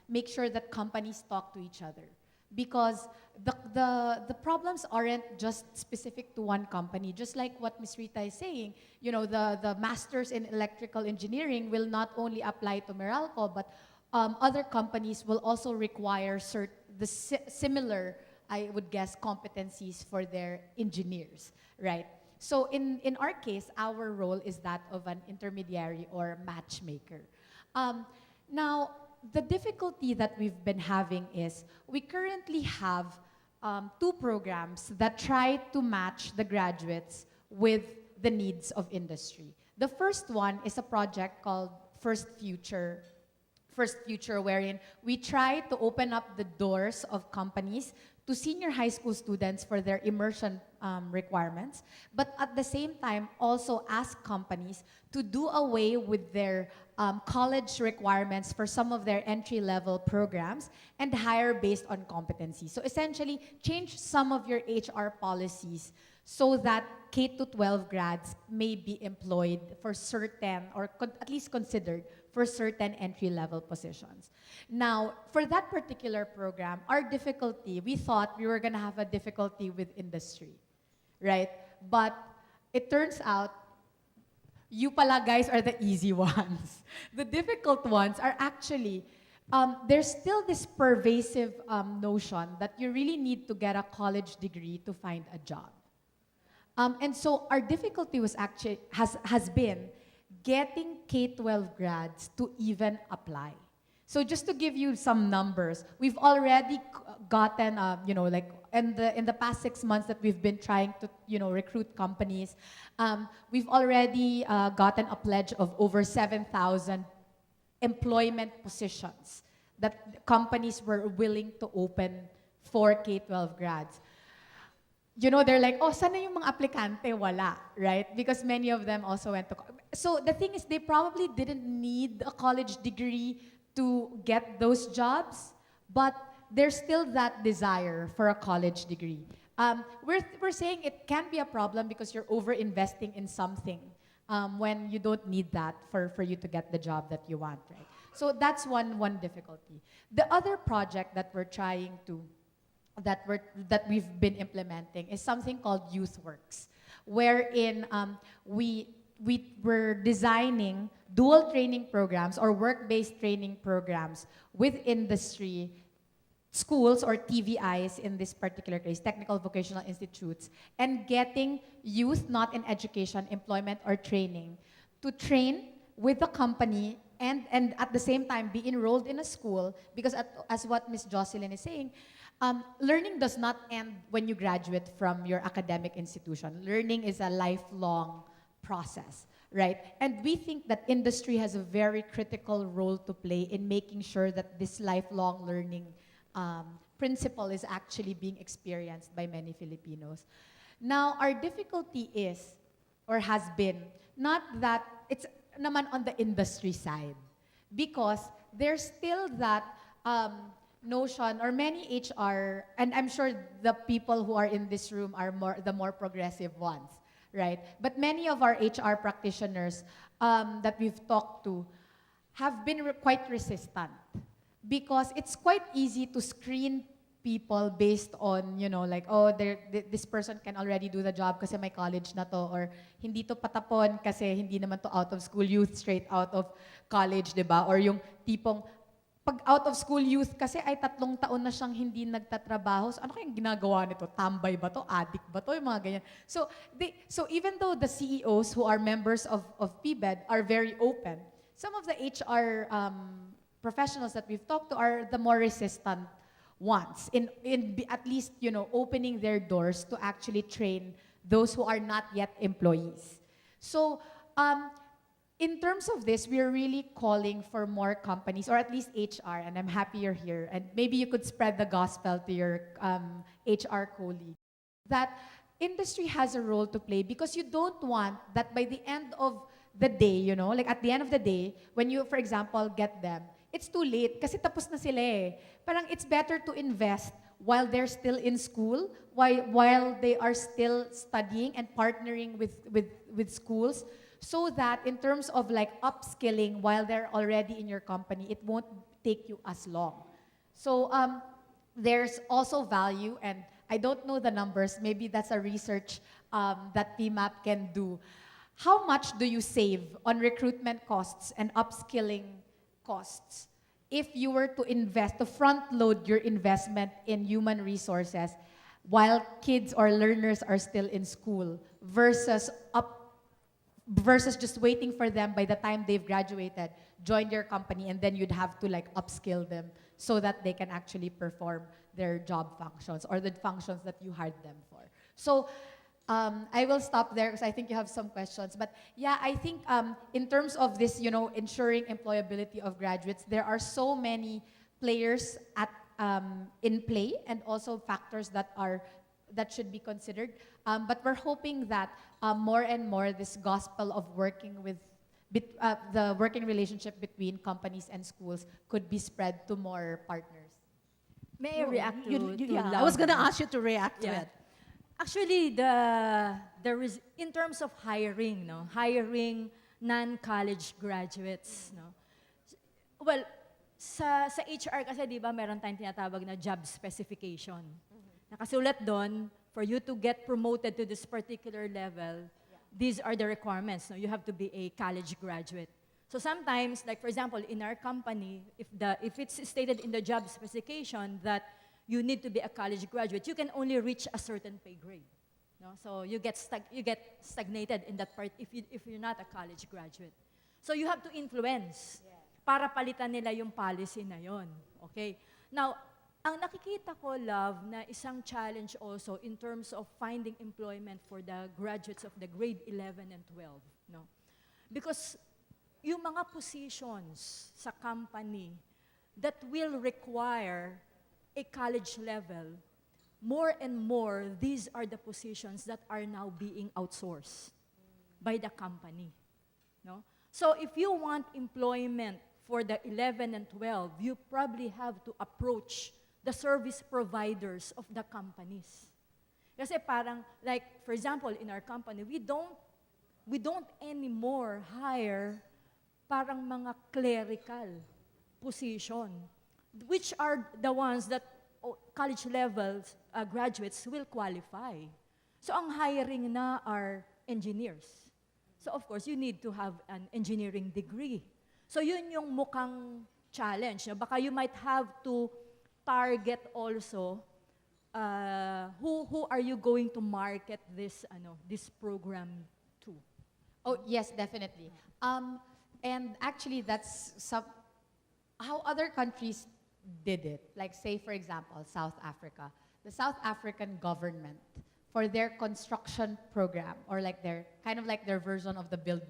[SPEAKER 11] make sure that companies talk to each other. Because the problems aren't just specific to one company. Just like what Ms. Rita is saying, the masters in electrical engineering will not only apply to Meralco, but other companies will also require similar, I would guess, competencies for their engineers, right? So in our case, our role is that of an intermediary or matchmaker. Now, the difficulty that we've been having is we currently have 2 programs that try to match the graduates with the needs of industry. The first one is a project called First Future first future wherein we try to open up the doors of companies to senior high school students for their immersion requirements, but at the same time also ask companies to do away with their college requirements for some of their entry-level programs and hire based on competency. So essentially, change some of your HR policies so that K to 12 grads may be employed for certain, or at least considered for certain entry-level positions. Now, for that particular program, our difficulty, we thought we were gonna have a difficulty with industry, right? But it turns out, you pala guys are the easy ones. The difficult ones are actually, there's still this pervasive notion that you really need to get a college degree to find a job. And so our difficulty was actually, has been getting K-12 grads to even apply. So just to give you some numbers, we've already gotten, like in the past 6 months that we've been trying to, recruit companies, we've already gotten a pledge of over 7,000 employment positions that companies were willing to open for K-12 grads. They're like, oh, sana yung mga aplikante? Wala, right? Because many of them also went to... So the thing is, they probably didn't need a college degree to get those jobs, but there's still that desire for a college degree. We're saying it can be a problem because you're over-investing in something when you don't need that for you to get the job that you want, right? So that's one difficulty. The other project that we're trying to that we've been implementing is something called Youthworks, wherein we were designing dual training programs or work-based training programs with industry, schools or TVIs in this particular case, technical vocational institutes, and getting youth not in education, employment, or training to train with the company and at the same time be enrolled in a school, because as what Ms. Jocelyn is saying, learning does not end when you graduate from your academic institution. Learning is a lifelong process, right? And we think that industry has a very critical role to play in making sure that this lifelong learning principle is actually being experienced by many Filipinos. Now, our difficulty is, or has been, not that, it's naman on the industry side, because there's still that notion, or many HR, and I'm sure the people who are in this room are the more progressive ones, right? But many of our HR practitioners that we've talked to have been quite resistant, because it's quite easy to screen people based on, like, oh, this person can already do the job kasi may college na to, or hindi to patapon kasi hindi naman to out of school youth, straight out of college, di ba? Or yung tipong, pag out of school youth kasi ay 3 taon na siyang hindi nagtatrabaho. So ano kayang ginagawa nito? Tambay ba to? Addict ba to? Yung mga ganyan. So even though the CEOs who are members of PBED are very open, some of the HR professionals that we've talked to are the more resistant ones in at least, opening their doors to actually train those who are not yet employees. So, in terms of this, we're really calling for more companies, or at least HR, and I'm happy you're here, and maybe you could spread the gospel to your HR colleague, that industry has a role to play, because you don't want that by the end of the day, like at the end of the day, when you, for example, get them, it's too late kasi tapos na sila eh. Parang it's better to invest while they're still in school, while they are still studying and partnering with schools, so that in terms of like upskilling while they're already in your company, it won't take you as long. So there's also value, and I don't know the numbers, maybe that's a research that PMAP can do. How much do you save on recruitment costs and upskilling costs if you were to invest, to front load your investment in human resources while kids or learners are still in school versus just waiting for them by the time they've graduated, join your company, and then you'd have to like upskill them so that they can actually perform their job functions or the functions that you hired them for. So I will stop there because I think you have some questions. But yeah, I think in terms of this, ensuring employability of graduates, there are so many players in play and also factors that should be considered. But we're hoping that more and more this gospel of working with the working relationship between companies and schools could be spread to more partners.
[SPEAKER 10] May I react to
[SPEAKER 9] yeah, I
[SPEAKER 10] Lau?
[SPEAKER 9] was going to ask you to react to
[SPEAKER 10] Yeah.
[SPEAKER 9] it.
[SPEAKER 10] Actually, there is in terms of hiring, hiring non-college graduates, Well, sa HR kasi 'di ba meron tayong tinatawag na job specification. Nakasulat doon for you to get promoted to this particular level. These are the requirements. You have to be a college graduate. So sometimes, like for example, in our company, if it's stated in the job specification that you need to be a college graduate, you can only reach a certain pay grade. So you get stagnated in that part if you're not a college graduate. So you have to influence para palitan nila yung policy na yon. Okay? Now, ang nakikita ko, Love, na isang challenge also in terms of finding employment for the graduates of the grade 11 and 12. Because yung mga positions sa company that will require a college level, more and more, these are the positions that are now being outsourced by the company. So if you want employment for the 11 and 12, you probably have to approach the service providers of the companies. Kasi parang, like, for example, in our company, we don't anymore hire parang mga clerical position, which are the ones that college level graduates will qualify. So ang hiring na are engineers. So of course, you need to have an engineering degree. So yun yung mukhang challenge. Baka you might have to target also who are you going to market this program to?
[SPEAKER 11] Oh, yes, definitely. And actually, that's how other countries did it. Like, say, for example, South Africa. The South African government, for their construction program, or like their version of the build,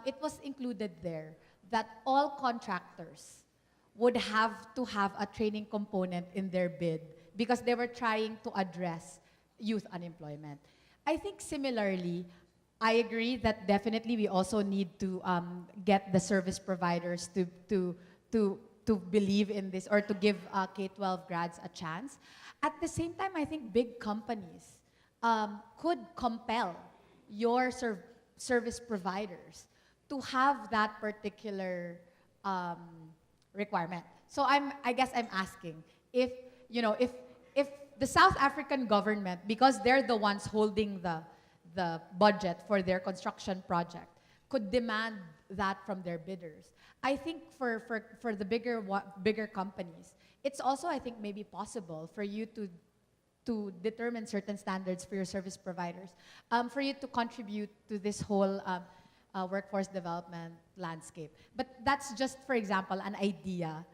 [SPEAKER 11] it was included there that all contractors would have to have a training component in their bid because they were trying to address youth unemployment. I think similarly, I agree that definitely we also need to get the service providers to believe in this or to give K-12 grads a chance. At the same time, I think big companies could compel your service providers to have that particular requirement. So I guess I'm asking if the South African government, because they're the ones holding the budget for their construction project, could demand that from their bidders. I think for the bigger companies, it's also, I think, maybe possible for you to determine certain standards for your service providers, for you to contribute to this whole workforce development landscape. But that's just, for example, an idea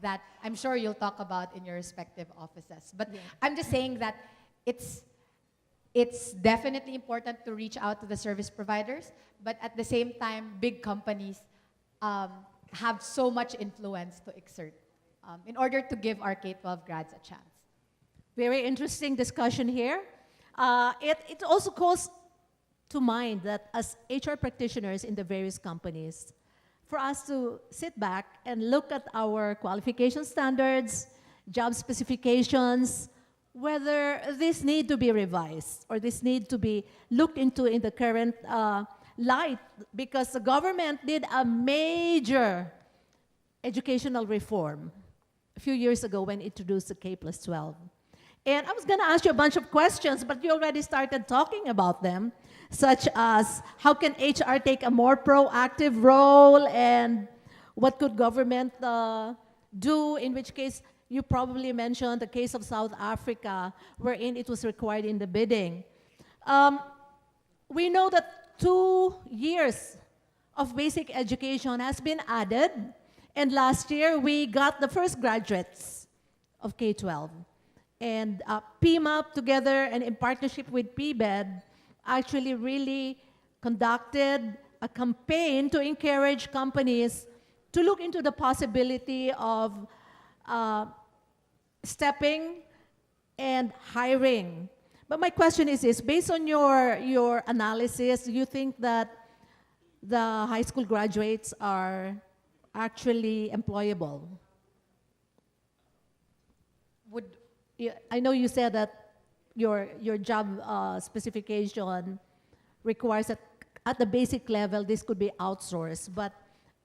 [SPEAKER 11] that I'm sure you'll talk about in your respective offices. But yeah. I'm just saying that it's definitely important to reach out to the service providers, but at the same time, big companies have so much influence to exert in order to give our K-12 grads a chance.
[SPEAKER 9] Very interesting discussion here. It also calls to mind that as HR practitioners in the various companies, for us to sit back and look at our qualification standards, job specifications, whether this need to be revised or this need to be looked into in the current light, because the government did a major educational reform a few years ago when it introduced the K+12. And I was going to ask you a bunch of questions, but you already started talking about them, such as how can HR take a more proactive role and what could government do, in which case you probably mentioned the case of South Africa, wherein it was required in the bidding. We know that 2 years of basic education has been added, and last year we got the first graduates of K-12. And Pima, together and in partnership with PBED, actually really conducted a campaign to encourage companies to look into the possibility of uh, stepping and hiring. But my question is this, based on your analysis, do you think that the high school graduates are actually employable? I know you said that your job specification requires that at the basic level, this could be outsourced, but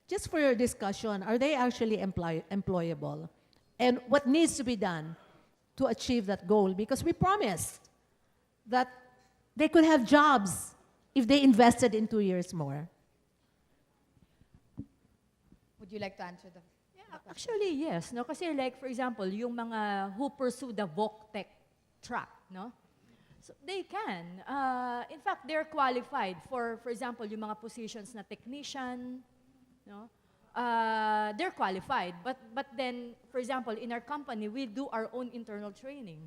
[SPEAKER 9] just for your discussion, are they actually employable? And what needs to be done to achieve that goal? Because we promised that they could have jobs if they invested in 2 years more.
[SPEAKER 11] Would you like to answer the?
[SPEAKER 10] Actually, yes. No? Kasi like, for example, yung mga who pursue the VocTech track, no? So they can. In fact, they're qualified for example, yung mga positions na technician, no? They're qualified. But then, for example, in our company, we do our own internal training.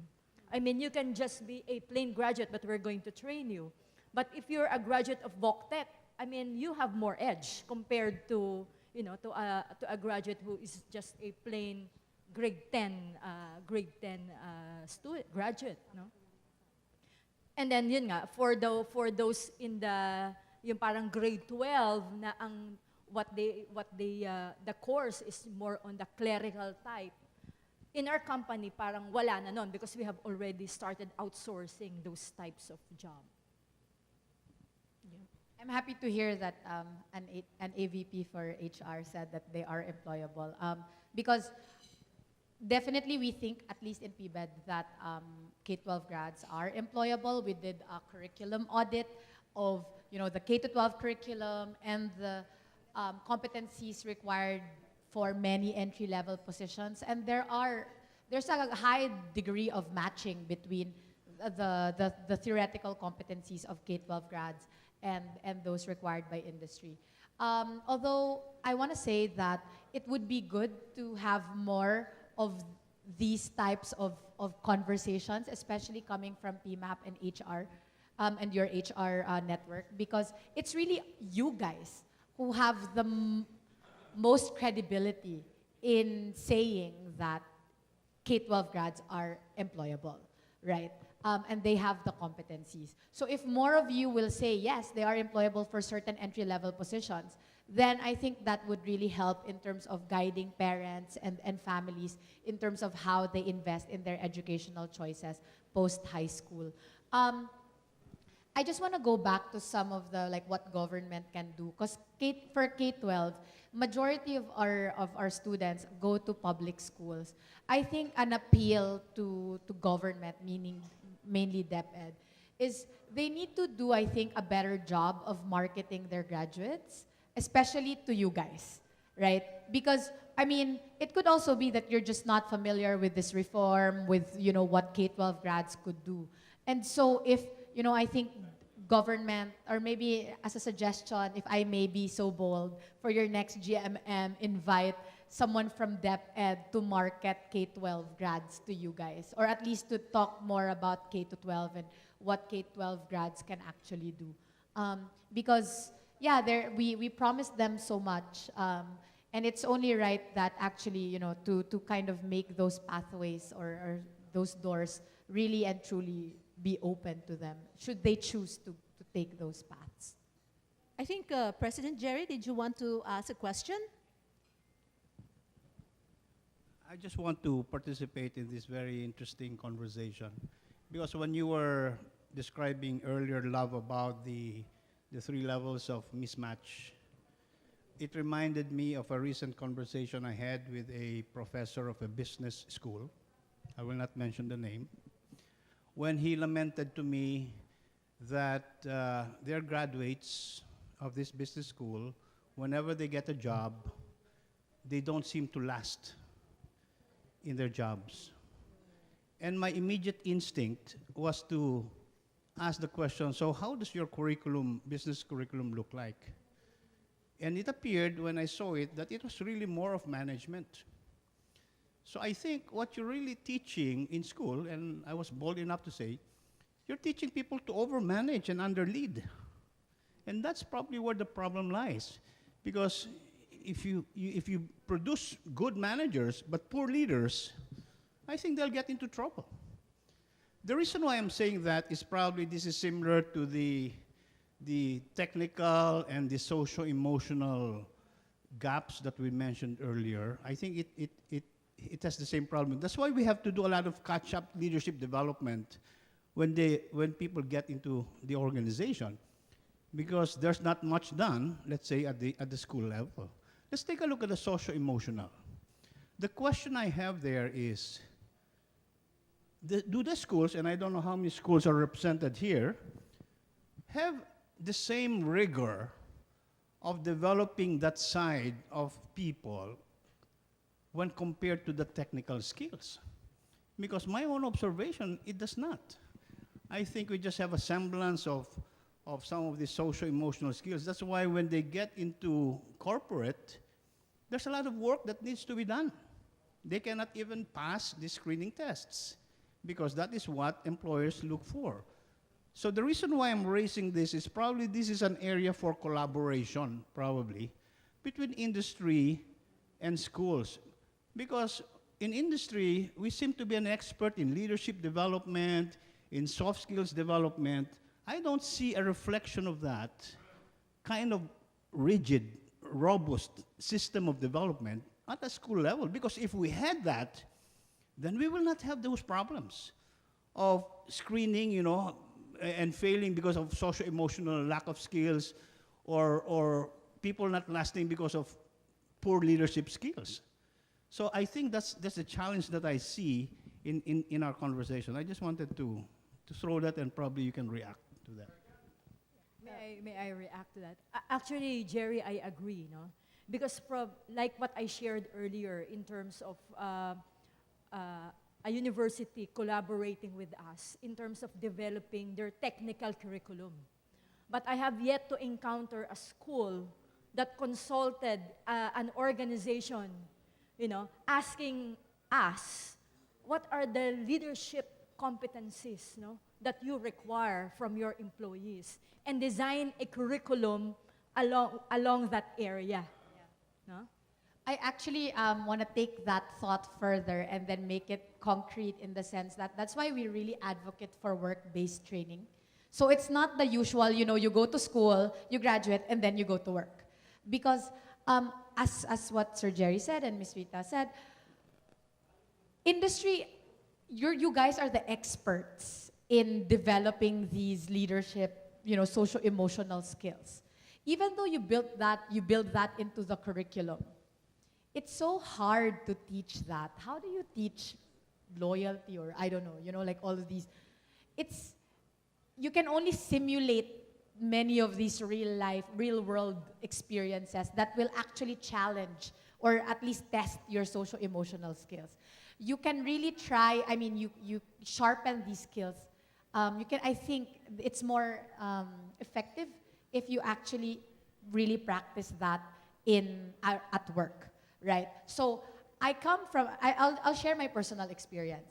[SPEAKER 10] I mean, you can just be a plain graduate, but we're going to train you. But if you're a graduate of VocTech, I mean, you have more edge compared to, you know, to a graduate who is just a plain grade 10 student, graduate, no? And then yun nga, for those in yung parang grade 12 na the course is more on the clerical type. In our company, parang wala na nun because we have already started outsourcing those types of job.
[SPEAKER 11] I'm happy to hear that an AVP for HR said that they are employable. Because definitely we think, at least in PBED, that K-12 grads are employable. We did a curriculum audit of the K-12 curriculum and the competencies required for many entry-level positions. And there's a high degree of matching between the theoretical competencies of K-12 grads and those required by industry. Although I want to say that it would be good to have more of these types of conversations, especially coming from PMAP and HR and your HR network, because it's really you guys who have the most credibility in saying that K-12 grads are employable, right? And they have the competencies. So if more of you will say, yes, they are employable for certain entry-level positions, then I think that would really help in terms of guiding parents and families in terms of how they invest in their educational choices post-high school. I just want to go back to some of the, like, what government can do. Because for K-12, majority of our students go to public schools. I think an appeal to government, meaning mainly DepEd, is they need to do, I think, a better job of marketing their graduates, especially to you guys, right? Because, I mean, it could also be that you're just not familiar with this reform, with, what K-12 grads could do. And so if, I think government, or maybe as a suggestion, if I may be so bold, for your next GMM, invite someone from DepEd to market K-12 grads to you guys, or at least to talk more about K-12 and what K-12 grads can actually do. Because, yeah, we promised them so much, and it's only right that actually, to kind of make those pathways or those doors really and truly be open to them, should they choose to take those paths.
[SPEAKER 9] I think President Jerry, did you want to ask a question?
[SPEAKER 3] I just want to participate in this very interesting conversation, because when you were describing earlier, Love, about the three levels of mismatch, it reminded me of a recent conversation I had with a professor of a business school. I will not mention the name. When he lamented to me that their graduates of this business school, whenever they get a job, they don't seem to last in their jobs. And my immediate instinct was to ask the question, so how does your business curriculum look like? And it appeared when I saw it that it was really more of management. So I think what you're really teaching in school, and I was bold enough to say, you're teaching people to overmanage and underlead. And that's probably where the problem lies. Because if you produce good managers but poor leaders, I think they'll get into trouble. The reason why I'm saying that is probably this is similar to the technical and the socio-emotional gaps that we mentioned earlier. I think it has the same problem. That's why we have to do a lot of catch-up leadership development when people get into the organization, because there's not much done, let's say, at the school level. Let's take a look at the socio-emotional. The question I have there is, do the schools, and I don't know how many schools are represented here, have the same rigor of developing that side of people when compared to the technical skills? Because my own observation, it does not. I think we just have a semblance of some of the social-emotional skills. That's why when they get into corporate, there's a lot of work that needs to be done. They cannot even pass the screening tests because that is what employers look for. So the reason why I'm raising this is probably this is an area for collaboration, probably, between industry and schools. Because in industry, we seem to be an expert in leadership development, in soft skills development. I don't see a reflection of that kind of rigid, robust system of development at a school level. Because if we had that, then we will not have those problems of screening, and failing because of socio-emotional lack of skills, or people not lasting because of poor leadership skills. So I think that's the challenge that I see in our conversation. I just wanted to throw that, and probably you can react to that.
[SPEAKER 10] May I react to that? Actually, Jerry, I agree, no? Because like what I shared earlier in terms of a university collaborating with us in terms of developing their technical curriculum. But I have yet to encounter a school that consulted an organization, asking us, what are the leadership competencies, that you require from your employees, and design a curriculum along that area. No?
[SPEAKER 11] I actually want to take that thought further and then make it concrete in the sense that that's why we really advocate for work-based training. So it's not the usual, you go to school, you graduate, and then you go to work. Because as what Sir Jerry said and Ms. Rita said, industry, you guys are the experts in developing these leadership, socio-emotional skills. Even though you build that into the curriculum, it's so hard to teach that. How do you teach loyalty, or I don't know, like all of these? You can only simulate many of these real world experiences that will actually challenge or at least test your social emotional skills. You can really try, you sharpen these skills. I think it's more effective if you actually really practice that at work. Right. So I'll share my personal experience.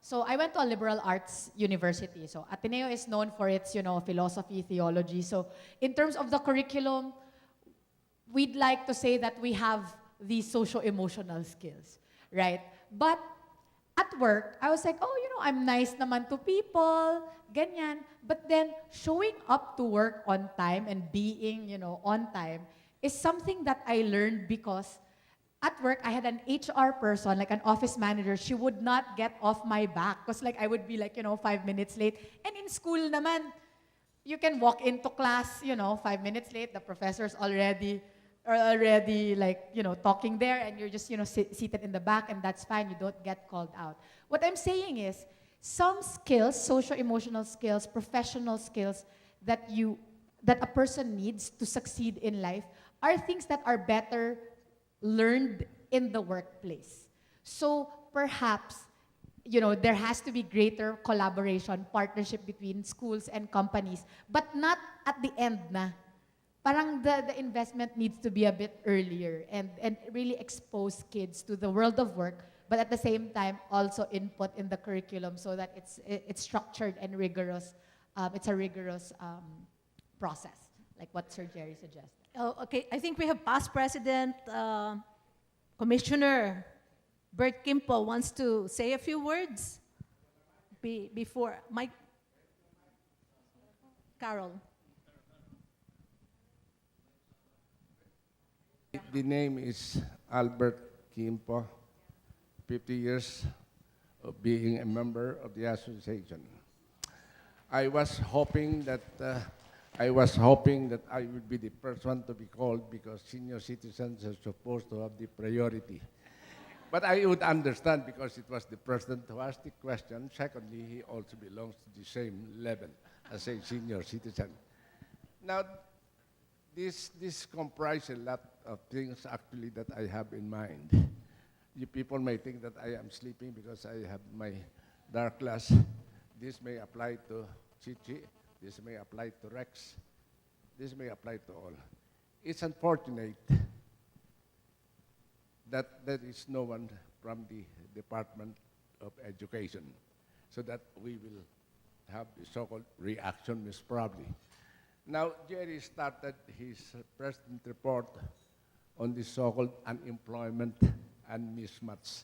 [SPEAKER 11] So I went to a liberal arts university. So Ateneo is known for its, philosophy, theology. So in terms of the curriculum, we'd like to say that we have these socio-emotional skills, right? But at work, I was like, I'm nice naman to people, ganyan. But then showing up to work on time and being, on time is something that I learned because at work, I had an HR person, like an office manager. She would not get off my back because I would be 5 minutes late. And in school naman, you can walk into class, 5 minutes late. The professor's already talking there, and you're just, seated in the back, and that's fine. You don't get called out. What I'm saying is, some skills, social-emotional skills, professional skills that a person needs to succeed in life are things that are better learned in the workplace. So perhaps, there has to be greater collaboration, partnership between schools and companies, but not at the end na. parang the investment needs to be a bit earlier and really expose kids to the world of work, but at the same time also input in the curriculum so that it's structured and rigorous. It's a rigorous process, like what Sir Jerry suggested.
[SPEAKER 9] Oh, okay, I think we have past president, Commissioner Bert Kimpo wants to say a few words before Mike. Carol.
[SPEAKER 12] The name is Albert Kimpo, 50 years of being a member of the association. I was hoping that I would be the first one to be called because senior citizens are supposed to have the priority. But I would understand because it was the president who asked the question. Secondly, he also belongs to the same level as a senior citizen. Now, this comprises a lot of things actually that I have in mind. You people may think that I am sleeping because I have my dark glass. This may apply to Chichi. This may apply to Rex. This may apply to all. It's unfortunate that there is no one from the Department of Education, so that we will have the so-called reaction, Miss Probably. Now, Jerry started his president report on the so-called unemployment and mismatch.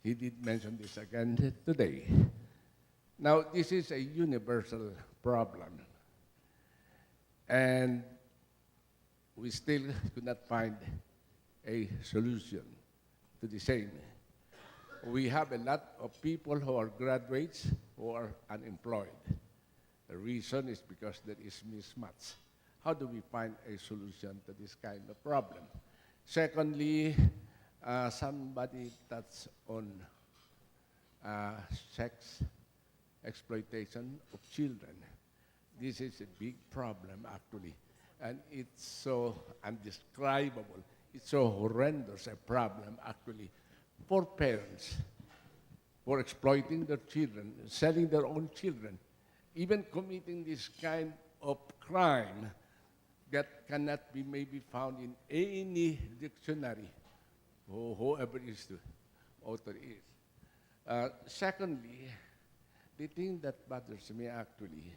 [SPEAKER 12] He did mention this again today. Now, this is a universal problem, and we still could not find a solution to the same. We have a lot of people who are graduates who are unemployed. The reason is because there is mismatch. How do we find a solution to this kind of problem? Secondly, somebody touched on sex exploitation of children. This is a big problem, actually, and it's so undescribable. It's so horrendous a problem, actually, for parents for exploiting their children, selling their own children, even committing this kind of crime that cannot be maybe found in any dictionary, or whoever is the author is. Secondly, the thing that bothers me actually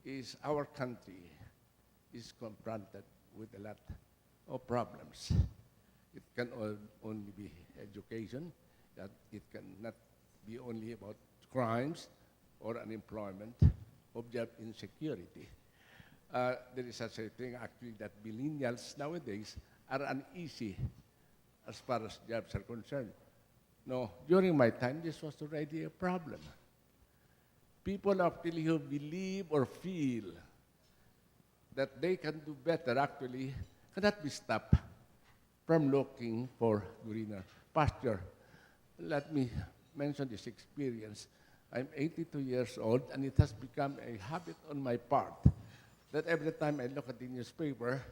[SPEAKER 12] is our country is confronted with a lot of problems. It can only be education, that it cannot be only about crimes or unemployment or job insecurity. There is such a thing actually that millennials nowadays are uneasy as far as jobs are concerned. No, during my time, this was already a problem. People actually who believe or feel that they can do better actually cannot be stopped from looking for greener pasture. Let me mention this experience. I'm 82 years old, and it has become a habit on my part that every time I look at the newspaper,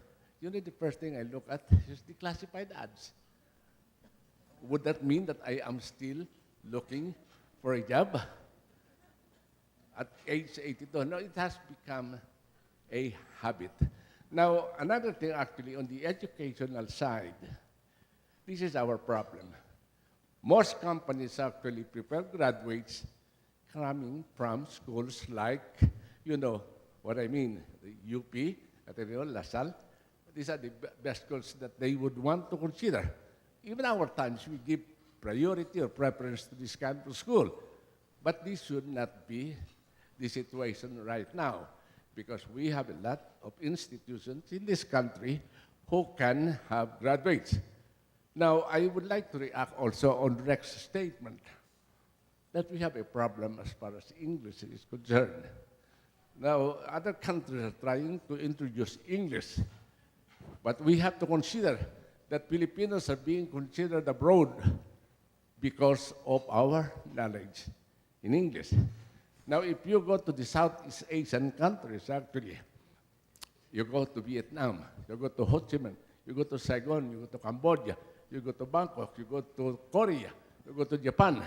[SPEAKER 12] the first thing I look at is the classified ads. Would that mean that I am still looking for a job at age 82? No, it has become a habit. Now, another thing actually on the educational side, this is our problem. Most companies actually prepare graduates coming from schools like, you know what I mean, the UP, Ateneo, LaSalle. These are the best schools that they would want to consider. Even our times, we give priority or preference to this kind of school. But this should not be the situation right now, because we have a lot of institutions in this country who can have graduates. Now, I would like to react also on Rex's statement that we have a problem as far as English is concerned. Now, other countries are trying to introduce English, but we have to consider that Filipinos are being considered abroad because of our knowledge in English. Now, if you go to the Southeast Asian countries, actually, you go to Vietnam, you go to Ho Chi Minh, you go to Saigon, you go to Cambodia, you go to Bangkok, you go to Korea, you go to Japan.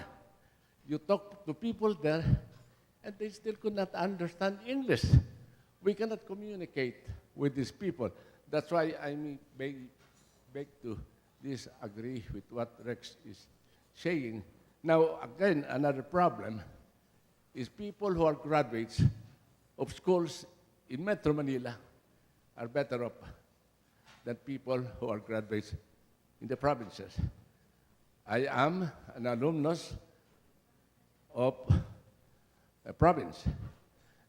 [SPEAKER 12] You talk to people there, and they still could not understand English. We cannot communicate with these people. That's why I beg to disagree with what Rex is saying. Now, again, another problem is people who are graduates of schools in Metro Manila are better off than people who are graduates in the provinces. I am an alumnus of a province,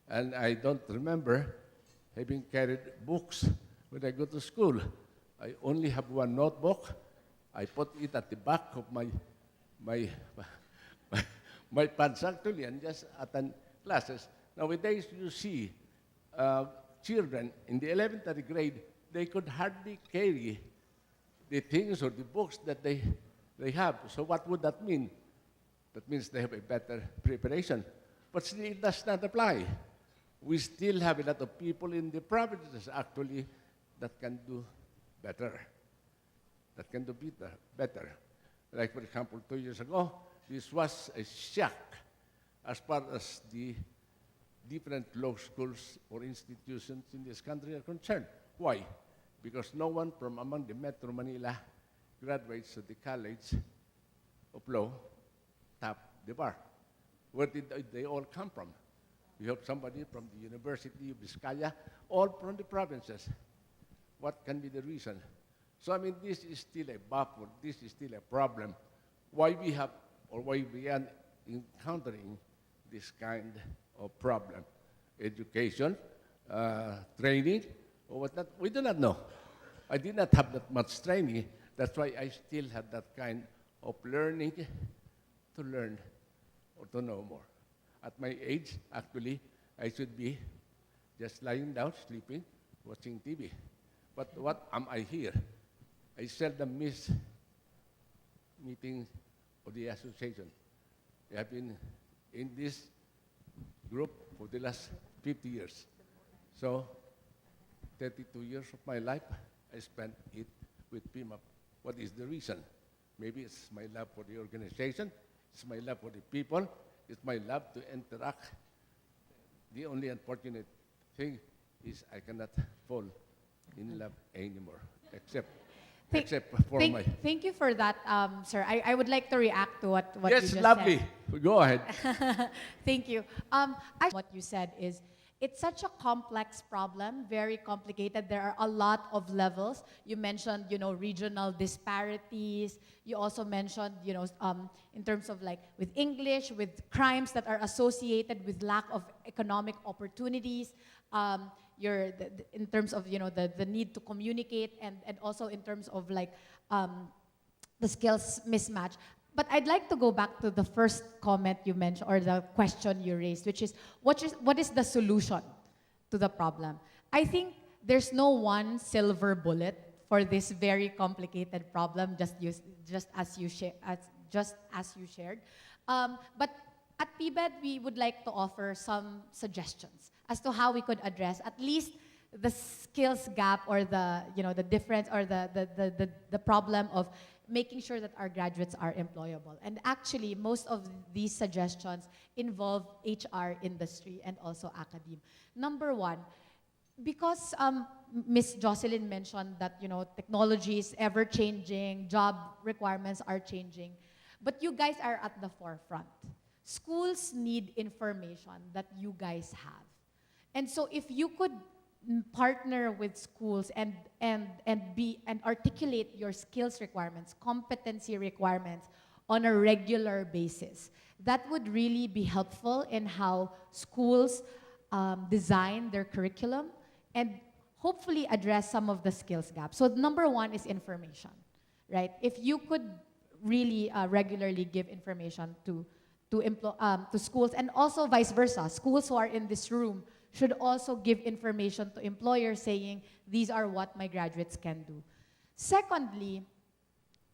[SPEAKER 12] and I don't remember having carried books when I go to school. I only have one notebook. I put it at the back of my pants actually, and just attend classes. Nowadays, you see children in the elementary grade, they could hardly carry the things or the books that they have. So what would that mean? That means they have a better preparation. But still, it does not apply. We still have a lot of people in the provinces, actually, that can do better. That can do better. Like, for example, 2 years ago, this was a shock as far as the different law schools or institutions in this country are concerned. Why? Because no one from among the Metro Manila graduates of the College of Law topped the bar. Where did they all come from? We have somebody from the University of Vizcaya, all from the provinces. What can be the reason? So, I mean, this is still a buffer. This is still a problem. Why we have, or why we are encountering this kind of problem? Education, training, or what not? We do not know. I did not have that much training. That's why I still had that kind of learning to learn or to know more. At my age, actually, I should be just lying down, sleeping, watching TV. But what am I here? I seldom miss meetings of the association. I have been in this group for the last 50 years. So, 32 years of my life, I spent it with Pima. What is the reason? Maybe it's my love for the organization, it's my love for the people, it's my love to interact. The only unfortunate thing is I cannot fall in love anymore, except for my...
[SPEAKER 11] Thank you for that, sir. I would like to react to what you
[SPEAKER 12] Yes,
[SPEAKER 11] just
[SPEAKER 12] lovely.
[SPEAKER 11] said.
[SPEAKER 12] Go ahead.
[SPEAKER 11] Thank you. What you said is, it's such a complex problem, very complicated. There are a lot of levels. You mentioned, regional disparities. You also mentioned, in terms of like with English, with crimes that are associated with lack of economic opportunities. In terms of, the need to communicate, and also in terms of like the skills mismatch. But I'd like to go back to the first comment you mentioned, or the question you raised, which is, what is the solution to the problem? I think there's no one silver bullet for this very complicated problem, just as you shared. But at PBED, we would like to offer some suggestions as to how we could address at least the skills gap, or the difference, or the problem of making sure that our graduates are employable. And actually, most of these suggestions involve HR industry and also academia. Number one, because Ms. Jocelyn mentioned that technology is ever changing, job requirements are changing, but you guys are at the forefront. Schools need information that you guys have. And so if you could partner with schools and articulate your skills requirements, competency requirements on a regular basis, that would really be helpful in how schools design their curriculum and hopefully address some of the skills gaps. So number one is information, right? If you could really regularly give information to schools, and also vice versa, schools who are in this room should also give information to employers saying, these are what my graduates can do. Secondly,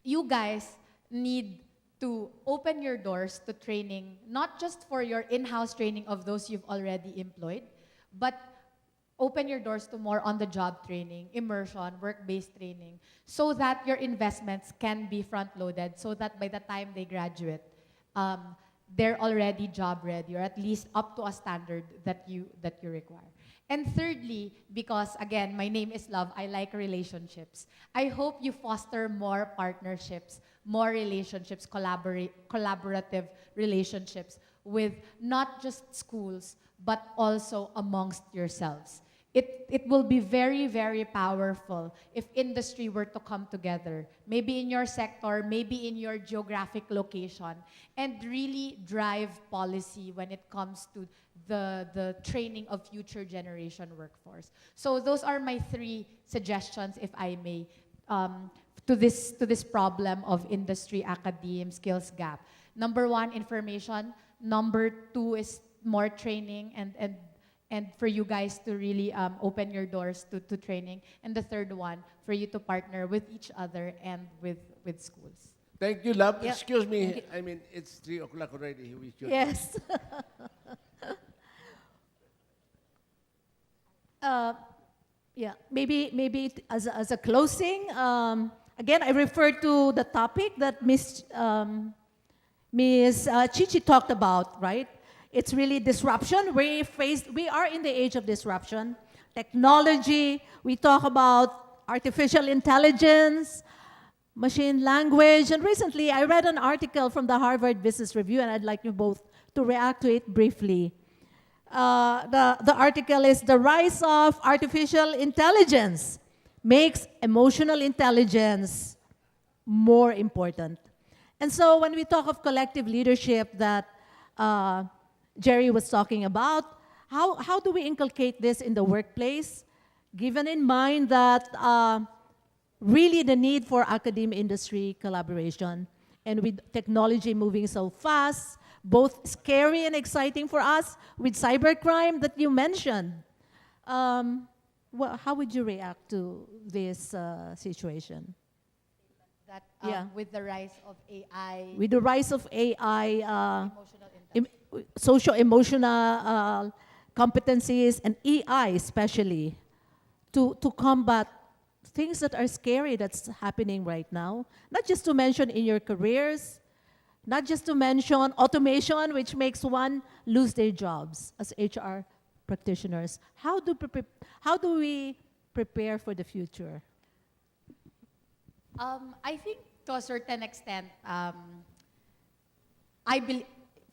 [SPEAKER 11] you guys need to open your doors to training, not just for your in-house training of those you've already employed, but open your doors to more on-the-job training, immersion, work-based training, so that your investments can be front-loaded, so that by the time they graduate, they're already job ready, or at least up to a standard that you require. And thirdly, because again, my name is Love, I like relationships. I hope you foster more partnerships, more relationships, collaborative relationships with not just schools, but also amongst yourselves. It will be very, very powerful if industry were to come together, maybe in your sector, maybe in your geographic location, and really drive policy when it comes to the training of future generation workforce. So those are my 3 suggestions, if I may, to this problem of industry academe skills gap. Number 1, information. Number 2 is more training and for you guys to really open your doors to training. And the third one, for you to partner with each other and with schools.
[SPEAKER 12] Thank you, Love.
[SPEAKER 9] Yep.
[SPEAKER 12] Excuse me. I mean, it's 3 o'clock already. We should.
[SPEAKER 9] Yes. Yeah, maybe as a closing, again, I refer to the topic that Ms. Chichi talked about, right? It's really disruption. We are in the age of disruption. Technology, we talk about artificial intelligence, machine language, and recently I read an article from the Harvard Business Review, and I'd like you both to react to it briefly. The article is "The Rise of Artificial Intelligence Makes Emotional Intelligence More Important." And so when we talk of collective leadership that Jerry was talking about, how do we inculcate this in the workplace, given in mind that really the need for academe-industry collaboration, and with technology moving so fast, both scary and exciting for us, with cybercrime that you mentioned. How would you react to this situation?
[SPEAKER 11] That
[SPEAKER 9] Yeah.
[SPEAKER 11] with the rise of AI,
[SPEAKER 9] With the rise of AI,
[SPEAKER 11] emotional intelligence.
[SPEAKER 9] social-emotional competencies, and EI especially, to combat things that are scary that's happening right now. Not just to mention in your careers, not just to mention automation, which makes one lose their jobs as HR practitioners. How do we prepare for the future?
[SPEAKER 11] I think to a certain extent,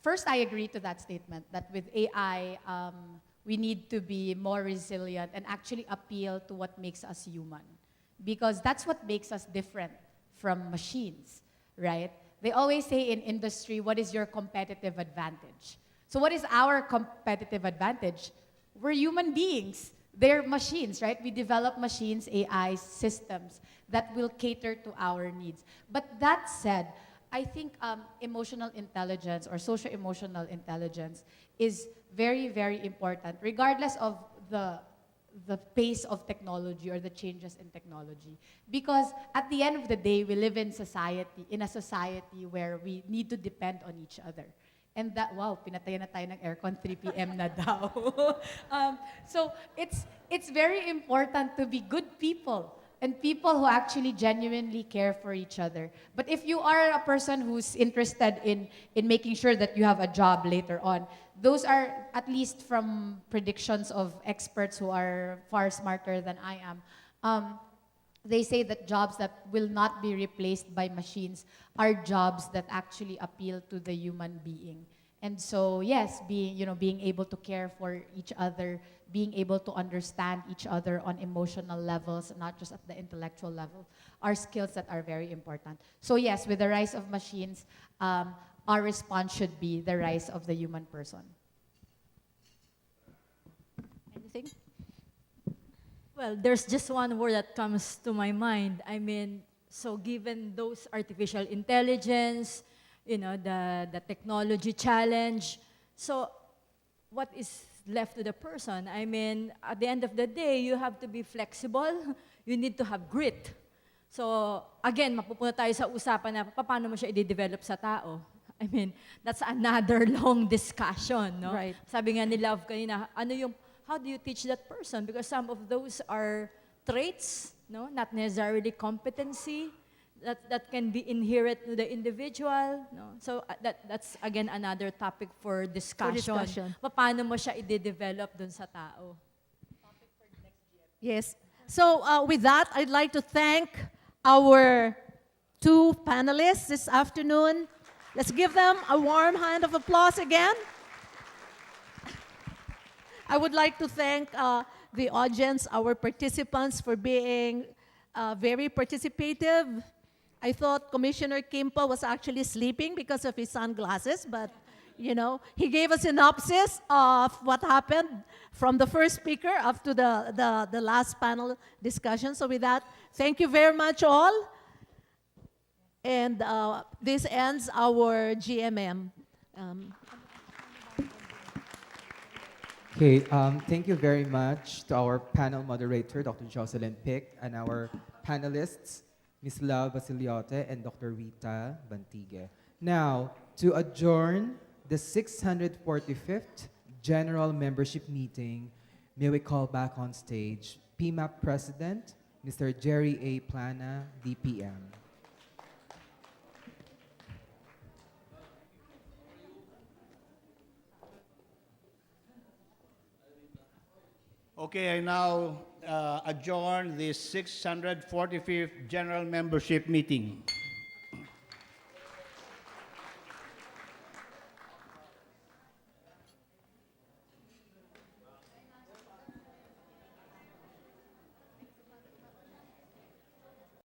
[SPEAKER 11] first I agree to that statement that with AI, we need to be more resilient and actually appeal to what makes us human. Because that's what makes us different from machines, right? They always say in industry, what is your competitive advantage? So what is our competitive advantage? We're human beings. They're machines, right? We develop machines, AI systems that will cater to our needs. But that said, I think emotional intelligence or social-emotional intelligence is very, very important, regardless of the pace of technology or the changes in technology. Because at the end of the day, we live in a society where we need to depend on each other. And that, wow, pinatayan na tayo ng aircon, 3 p.m. na daw. So it's very important to be good people and people who actually genuinely care for each other. But if you are a person who's interested in making sure that you have a job later on, those are, at least from predictions of experts who are far smarter than I am, they say that jobs that will not be replaced by machines are jobs that actually appeal to the human being. And so, yes, being able to care for each other, being able to understand each other on emotional levels, not just at the intellectual level, are skills that are very important. So yes, with the rise of machines, our response should be the rise of the human person.
[SPEAKER 9] Anything?
[SPEAKER 10] Well, there's just one word that comes to my mind. I mean, so given those artificial intelligence, the technology challenge, so what is left to the person? I mean, at the end of the day, you have to be flexible. You need to have grit. So, again, mapupunta tayo sa usapan na paano mo siya i-develop sa tao. I mean, that's another long discussion, no?
[SPEAKER 9] Right.
[SPEAKER 10] Sabi nga ni Love kanina, how do you teach that person? Because some of those are traits, no? Not necessarily competency that can be inherent to the individual, no? So that's again another topic for discussion.
[SPEAKER 9] discussion.
[SPEAKER 10] Paano mo siya i-develop dun sa tao?
[SPEAKER 9] Yes. So with that, I'd like to thank our two panelists this afternoon. Let's give them a warm hand of applause again. I would like to thank the audience, our participants, for being very participative. I thought Commissioner Kimpa was actually sleeping because of his sunglasses, but you know, he gave a synopsis of what happened from the first speaker up to the last panel discussion. So with that, thank you very much all. And this ends our GMM.
[SPEAKER 1] Okay, thank you very much to our panel moderator, Dr. Jocelyn Pick, and our panelists, Ms. Love Basiliote and Dr. Rita Bantigue. Now, to adjourn the 645th General Membership Meeting, may we call back on stage Pima President, Mr. Jerry A. Plana, DPM.
[SPEAKER 3] Okay, I now adjourn the 645th General Membership Meeting.